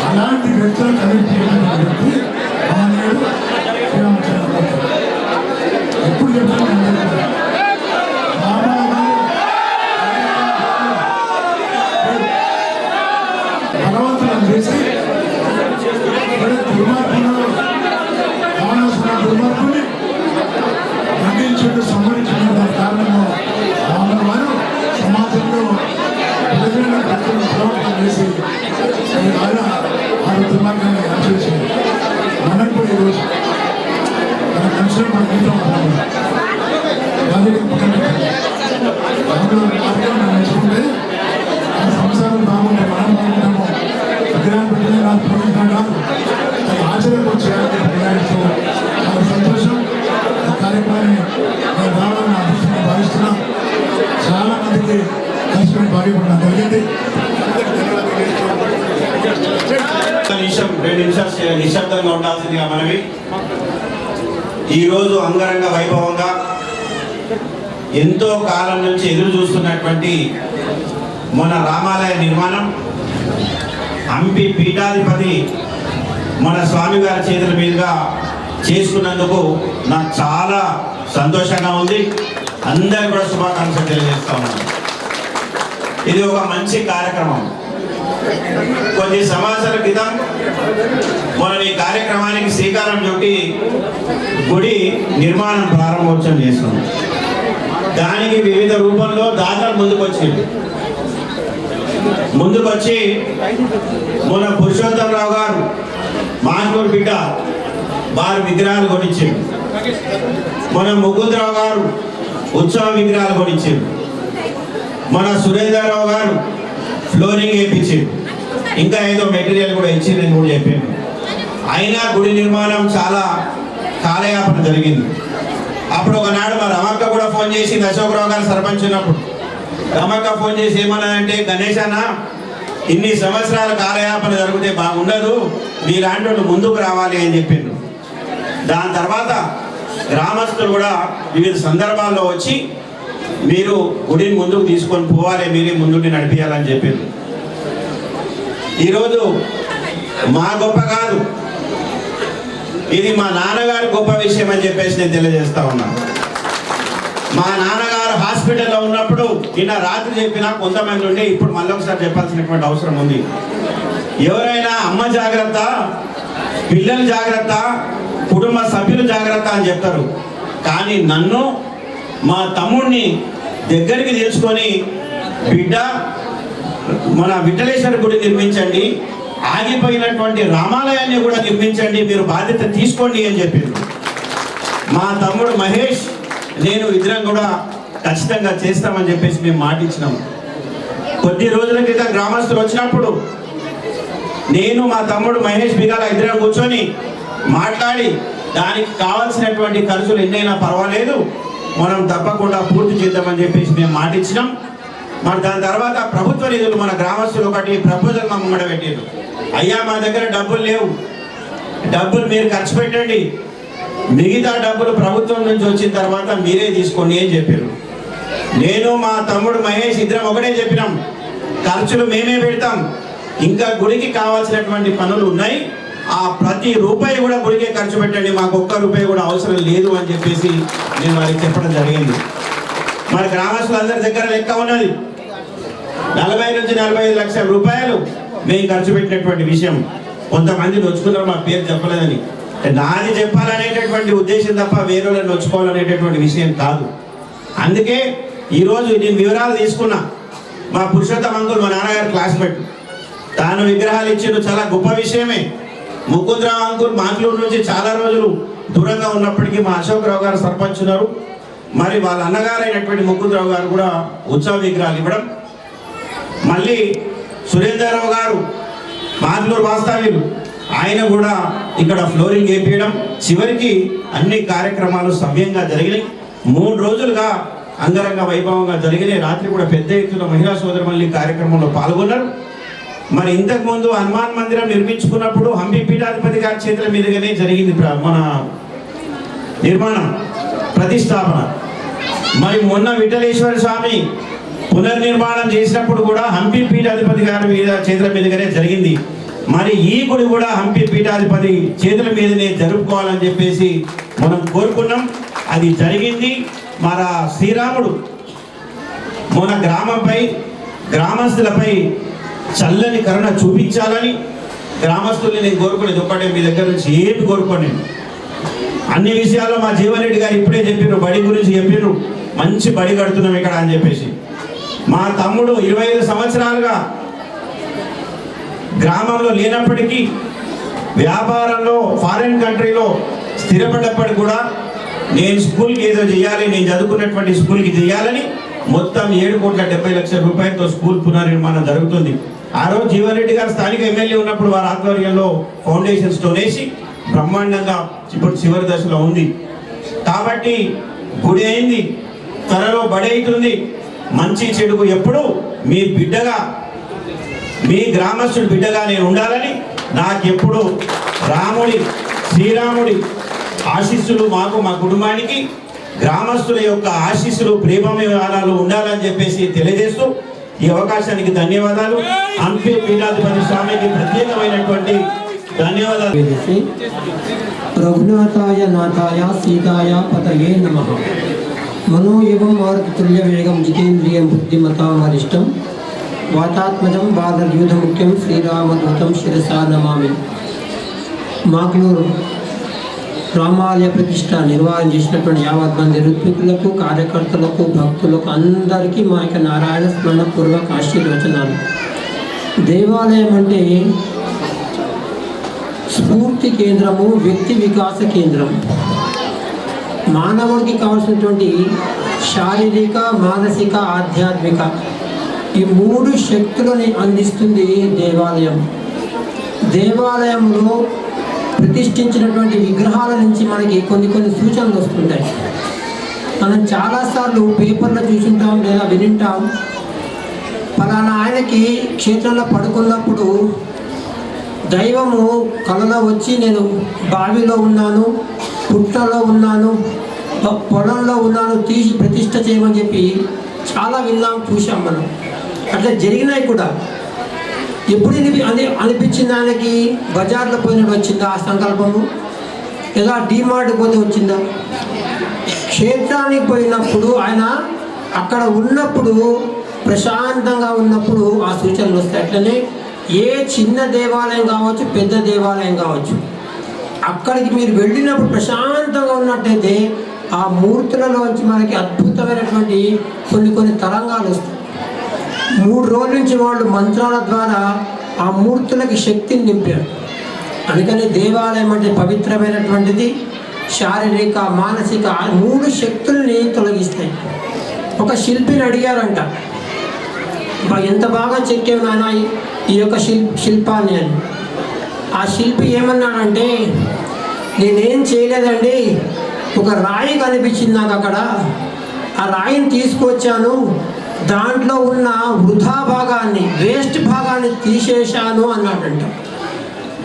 అలాంటి వ్యక్తులు కనెక్ట్ ఎప్పుడు భగవంతులను చేసి దుర్మార్గుని ఖండించుడు సంహరించిన కారణంలో రాముల వారు సమాజంలో ప్రవర్తన చేసి ఆ దుర్మార్గాన్ని అనుసరించింది. మనకు కూడా ఈరోజు మన కన్సర్ మన ఇంట్లో నేర్చుకుంటే ఆ సంసారం బాగుంటే మనం బాగుంటాము. విగ్రహం పెట్టిన నాకు పూజించడం కాదు, అది ఆచరణకు చేయాలని చాలా సంతోషం. ఈ కార్యక్రమాన్ని నేను రావాలని అదృష్టంగా భావిస్తున్నాం. చాలా మందికి కలిసి భాగ్యపడడం జరిగింది. నిశ్శబ్దంగా ఉండాల్సిందిగా మనవి. ఈరోజు అంగరంగ వైభవంగా ఎంతో కాలం నుంచి ఎదురు చూస్తున్నటువంటి మన రామాలయ నిర్మాణం హంపి పీఠాధిపతి మన స్వామివారి చేతుల మీదుగా చేసుకున్నందుకు నాకు చాలా సంతోషంగా ఉంది. అందరికీ కూడా శుభాకాంక్షలు తెలియజేస్తా ఉన్నాను. ఇది ఒక మంచి కార్యక్రమం. కొద్ది సంవత్సరాల క్రితం మనం ఈ కార్యక్రమానికి శ్రీకారం చుట్టి గుడి నిర్మాణం ప్రారంభోత్సవం చేస్తున్నాం. దానికి వివిధ రూపంలో దాతలు ముందుకొచ్చి మన పురుషోత్తమరావు గారు మాన్పూర్ బిడ్డ వారు విగ్రహాలు కొనిచ్చారు. మన ముకుందరావు గారు ఉత్సవ విగ్రహాలు కొనిచ్చారు. మన సురేంద్రరావు గారు ఫ్లోరింగ్ వేయించారు. ఇంకా ఏదో మెటీరియల్ కూడా ఇచ్చి నేను కూడా చెప్పాను. అయినా గుడి నిర్మాణం చాలా కాలయాపన జరిగింది. అప్పుడు ఒకనాడు మా రమక్క కూడా ఫోన్ చేసి, అశోకరావు గారు సర్పంచ్ ఉన్నప్పుడు రమక్క ఫోన్ చేసి ఏమన్నానంటే, గణేష్ అన్న ఇన్ని సంవత్సరాల కాలయాపన జరిగితే బాగుండదు, మీలాంటి వాళ్ళు ముందుకు రావాలి అని చెప్పిండ్రు. దాని తర్వాత గ్రామస్తులు కూడా వివిధ సందర్భాల్లో వచ్చి మీరు గుడిని ముందుకు తీసుకొని పోవాలి, మీరే ముందుండి నడిపించాలని చెప్పిండ్రు. ఈరోజు మా గొప్ప కాదు, ఇది మా నాన్నగారి గొప్ప విషయం అని చెప్పేసి నేను తెలియజేస్తా ఉన్నాను. మా నాన్నగారు హాస్పిటల్లో ఉన్నప్పుడు నిన్న రాత్రి చెప్పినా కొంతమంది ఉండి ఇప్పుడు మళ్ళీ ఒకసారి చెప్పాల్సినటువంటి అవసరం ఉంది. ఎవరైనా అమ్మ జాగ్రత్త, పిల్లలు జాగ్రత్త, కుటుంబ సభ్యులు జాగ్రత్త అని చెప్తారు. కానీ నన్ను మా తమ్ముడిని దగ్గరికి తీసుకొని, బిడ్డ మన విఠలేశ్వర గుడి నిర్మించండి, ఆగిపోయినటువంటి రామాలయాన్ని కూడా నిర్మించండి, మీరు బాధ్యత తీసుకోండి అని చెప్పిండ్రు. మా తమ్ముడు మహేష్, నేను ఇద్దరం కూడా ఖచ్చితంగా చేస్తామని చెప్పేసి మేము మాట ఇచ్చినాము. కొద్ది రోజుల క్రితం గ్రామస్తులు వచ్చినప్పుడు నేను మా తమ్ముడు మహేష్ బిగాల ఇద్దరం కూర్చొని మాట్లాడి దానికి కావాల్సినటువంటి ఖర్చులు ఎన్నైనా పర్వాలేదు, మనం తప్పకుండా పూర్తి చేద్దామని చెప్పేసి మేము మాట ఇచ్చినాం. మరి దాని తర్వాత ప్రభుత్వ నిధులు మన గ్రామస్తులు ఒకటి ప్రపోజల్ మా ముంగడ పెట్టారు. అయ్యా మా దగ్గర డబ్బులు లేవు, డబ్బులు మీరు ఖర్చు పెట్టండి, మిగతా డబ్బులు ప్రభుత్వం నుంచి వచ్చిన తర్వాత మీరే తీసుకోండి అని చెప్పారు. నేను మా తమ్ముడు మహేష్ ఇద్దరం ఒకటే చెప్పినాం, ఖర్చులు మేమే పెడతాం, ఇంకా గుడికి కావాల్సినటువంటి పనులు ఉన్నాయి, ఆ ప్రతి రూపాయి కూడా గుడికే ఖర్చు పెట్టండి, మాకు ఒక్క రూపాయి కూడా అవసరం లేదు అని చెప్పేసి నేను వారికి చెప్పడం జరిగింది. మరి గ్రామస్తులందరి దగ్గర లెక్క ఉన్నది, 40 నుంచి 45 లక్షల రూపాయలు మేము ఖర్చు పెట్టినటువంటి విషయం. కొంతమంది నొచ్చుకున్నారు మా పేరు చెప్పలేదని. నాది చెప్పాలనేటటువంటి ఉద్దేశం తప్ప వేరే వాళ్ళని నొచ్చుకోవాలనేటటువంటి విషయం కాదు. అందుకే ఈరోజు నేను వివరాలు తీసుకున్నా. మా పురుషోత్తమ అంకుల్ మా నాన్నగారు క్లాస్మేట్, తాను విగ్రహాలు ఇచ్చిండు, చాలా గొప్ప విషయమే. ముకుందరావు అంకుల్ మాట్లూరు నుంచి చాలా రోజులు దూరంగా ఉన్నప్పటికీ మా అశోకరావు గారు సర్పంచ్ ఉన్నారు. మరి వాళ్ళ అన్నగారు అయినటువంటి ముకుందరావు గారు కూడా ఉత్సవ విగ్రహాలు ఇవ్వడం, మళ్ళీ సురేంద్రరావు గారు మాట్లూరు వాస్తవ్యులు, ఆయన కూడా ఇక్కడ ఫ్లోరింగ్ వేపించడం, చివరికి అన్ని కార్యక్రమాలు సవ్యంగా జరిగినాయి. 3 రోజులుగా అంగరంగ వైభవంగా జరిగినాయి. రాత్రి కూడా పెద్ద ఎత్తున మహిళా సోదరుమల్లి కార్యక్రమంలో పాల్గొన్నారు. మరి ఇంతకుముందు హనుమాన్ మందిరం నిర్మించుకున్నప్పుడు హంపి పీఠాధిపతి గారి చేతుల మీదుగానే జరిగింది మన నిర్మాణం, ప్రతిష్టాపన. మరి మొన్న విఠలేశ్వర స్వామి పునర్నిర్మాణం చేసినప్పుడు కూడా హంపి పీఠాధిపతి గారి చేతుల మీదుగానే జరిగింది. మరి ఈ గుడి కూడా హంపి పీఠాధిపతి చేతుల మీదనే జరుపుకోవాలని చెప్పేసి మనం కోరుకున్నాం. అది జరిగింది. మన శ్రీరాముడు మన గ్రామంపై, గ్రామస్తులపై చల్లని కరుణ చూపించాలని గ్రామస్తుల్ని నేను కోరుకునేది ఒక్కటే, మీ దగ్గర నుంచి ఏమి కోరుకోండి. అన్ని విషయాల్లో మా జీవన్ రెడ్డి గారు ఇప్పుడే చెప్పారు, బడి గురించి చెప్పారు, మంచి బడి కడుతున్నాం ఇక్కడ అని చెప్పేసి. మా తమ్ముడు 25 సంవత్సరాలుగా గ్రామంలో లేనప్పటికీ వ్యాపారంలో ఫారిన్ కంట్రీలో స్థిరపడ్డప్పటికి కూడా నేను స్కూల్కి ఏదో చేయాలి, నేను చదువుకున్నటువంటి స్కూల్కి చేయాలని మొత్తం 7,70,00,000 రూపాయలతో స్కూల్ పునర్నిర్మాణం జరుగుతుంది. ఆ రోజు జీవన్ రెడ్డి గారు స్థానిక ఎమ్మెల్యే ఉన్నప్పుడు వారి ఆధ్వర్యంలో ఫౌండేషన్ స్టోన్ వేసి బ్రహ్మాండంగా ఇప్పుడు చివరి దశలో ఉంది. కాబట్టి గుడి అయింది, త్వరలో బడి అవుతుంది. మంచి చెడుకు ఎప్పుడు మీ బిడ్డగా, మీ గ్రామస్తుడి బిడ్డగా నేను ఉండాలని, నాకెప్పుడు రాముడి, శ్రీరాముడి ఆశీస్సులు మాకు, మా కుటుంబానికి, గ్రామస్తుల యొక్క ఆశీస్సులు, ప్రేమాలు ఉండాలని చెప్పేసి తెలియజేస్తూ ఈ అవకాశానికి ధన్యవాదాలు. హంపి పీఠాధిపతి స్వామికి ప్రత్యేకమైనటువంటి ధన్యవాదాలు. రఘునాథాయ నాథాయ సీతాయ పతయే నమః. మనోయవం మారుతుల్య వేగం జితేంద్రియం బుద్ధిమతామరిష్టం వాతాత్మజం బాలయూధముఖ్యం శ్రీరామదూతం శిరసా నమామి. మాక్లూరు రామాలయ ప్రతిష్ట నిర్వహణ చేసినటువంటి యావత్ మంది ఋత్వికులకు, కార్యకర్తలకు, భక్తులకు అందరికీ మా యొక్క నారాయణ స్మరణపూర్వక ఆశీర్వచనాలు. దేవాలయం అంటే స్ఫూర్తి కేంద్రము, వ్యక్తి వికాస కేంద్రం. మానవుడికి కావాల్సినటువంటి శారీరక, మానసిక, ఆధ్యాత్మిక ఈ 3 శక్తులని అందిస్తుంది దేవాలయం. దేవాలయంలో ప్రతిష్ఠించినటువంటి విగ్రహాల నుంచి మనకి కొన్ని సూచనలు వస్తుంటాయి. మనం చాలాసార్లు పేపర్లో చూసుంటాం లేదా వినింటాం. ఫలానా ఆయనకి క్షేత్రంలో పడుకున్నప్పుడు దైవము కలలో వచ్చి నేను బావిలో ఉన్నాను, పుట్టలో ఉన్నాను, పొలంలో ఉన్నాను, తీసి ప్రతిష్ఠ చేయమని చెప్పి చాలా విన్నాం, చూసాం మనం. అట్లా జరిగినాయి కూడా. ఎప్పుడు అనిపించింది ఆయనకి? బజార్లో పోయినట్టు వచ్చిందా ఆ సంకల్పము? లేదా డీమార్ట్కి పోతే వచ్చిందా? క్షేత్రానికి పోయినప్పుడు ఆయన అక్కడ ఉన్నప్పుడు, ప్రశాంతంగా ఉన్నప్పుడు ఆ సూచనలు వస్తాయి. అట్లనే ఏ చిన్న దేవాలయం కావచ్చు, పెద్ద దేవాలయం కావచ్చు, అక్కడికి మీరు వెళ్ళినప్పుడు ప్రశాంతంగా ఉన్నట్టయితే ఆ మూర్తులలోంచి మనకి అద్భుతమైనటువంటి కొన్ని తరంగాలు వస్తాయి. 3 రోజుల నుంచి వాళ్ళు మంత్రాల ద్వారా ఆ మూర్తులకి శక్తిని నింపారు. అందుకని దేవాలయం అంటే పవిత్రమైనటువంటిది. శారీరక, మానసిక 3 శక్తుల్ని తొలగిస్తాయి. ఒక శిల్పిని అడిగారంట, ఎంత బాగా చెక్కావు నాన్న ఈ యొక్క శిల్పాన్ని అని. ఆ శిల్పి ఏమన్నాడంటే, నేనేం చేయలేదండి, ఒక రాయి కనిపించింది నాకు అక్కడ, ఆ రాయిని తీసుకొచ్చాను, దాంట్లో ఉన్న వృధా భాగాన్ని, వేస్ట్ భాగాన్ని తీసేశాను అన్నాడంట.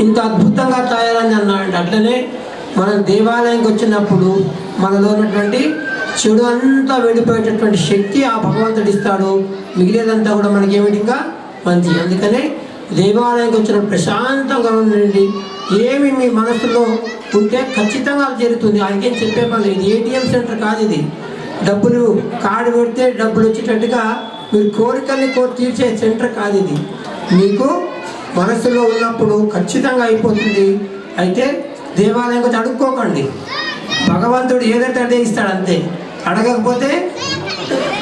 ఇంత అద్భుతంగా తయారని అన్నాడంట. అట్లనే మనం దేవాలయంకి వచ్చినప్పుడు మనలో ఉన్నటువంటి చెడు అంతా వెళ్ళిపోయేటటువంటి శక్తి ఆ భగవంతుడు ఇస్తాడు. మిగిలేదంతా కూడా మనకి ఏమిటిగా మంచి. అందుకనే దేవాలయంకి వచ్చినప్పుడు ప్రశాంతంగా ఉండండి. ఏమి మీ మనసులో ఉంటే ఖచ్చితంగా అది జరుగుతుంది. ఆయనకేం చెప్పే పని. ఇది ఏటీఎం సెంటర్ కాదు, ఇది డబ్బులు కార్డు పెడితే డబ్బులు వచ్చేటట్టుగా మీరు కోరికల్ని తీర్చే సెంటర్ కాదు ఇది. మీకు మనసులో ఉన్నప్పుడు ఖచ్చితంగా అయిపోతుంది. అయితే దేవాలయం వచ్చి అడుక్కోకండి. భగవంతుడు ఏదంటే అదే ఇస్తాడు, అంతే. అడగకపోతే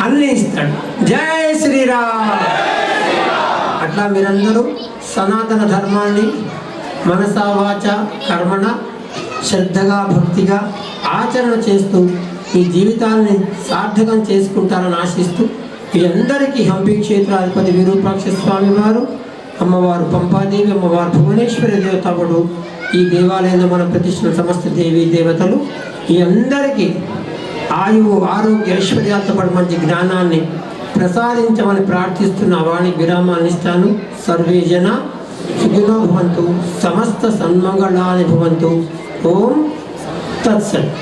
అన్నీ ఇస్తాడు. జై శ్రీరామ్. అట్లా మీరందరూ సనాతన ధర్మాన్ని మనసా వాచ కర్మణ శ్రద్ధగా, భక్తిగా ఆచరణ చేస్తూ మీ జీవితాన్ని సార్థకం చేసుకుంటారని ఆశిస్తూ, మీ అందరికీ హంపి క్షేత్రాధిపతి విరూపాక్ష స్వామి వారు, అమ్మవారు పంపాదేవి, అమ్మవారు భువనేశ్వరి దేవతడు, ఈ దేవాలయంలో మనం ప్రతిష్ఠిన సమస్త దేవీ దేవతలు ఈ అందరికీ ఆయువు, ఆరోగ్య, ఐశ్వర్యాలతో పాటు మంచి జ్ఞానాన్ని ప్రసాదించమని ప్రార్థిస్తున్న వాణి విరామాన్ని ఇస్తాను. సర్వే జన సుఖినో భవంతు, సమస్త సన్మంగళాని భవంతు. ఓం తత్సత్.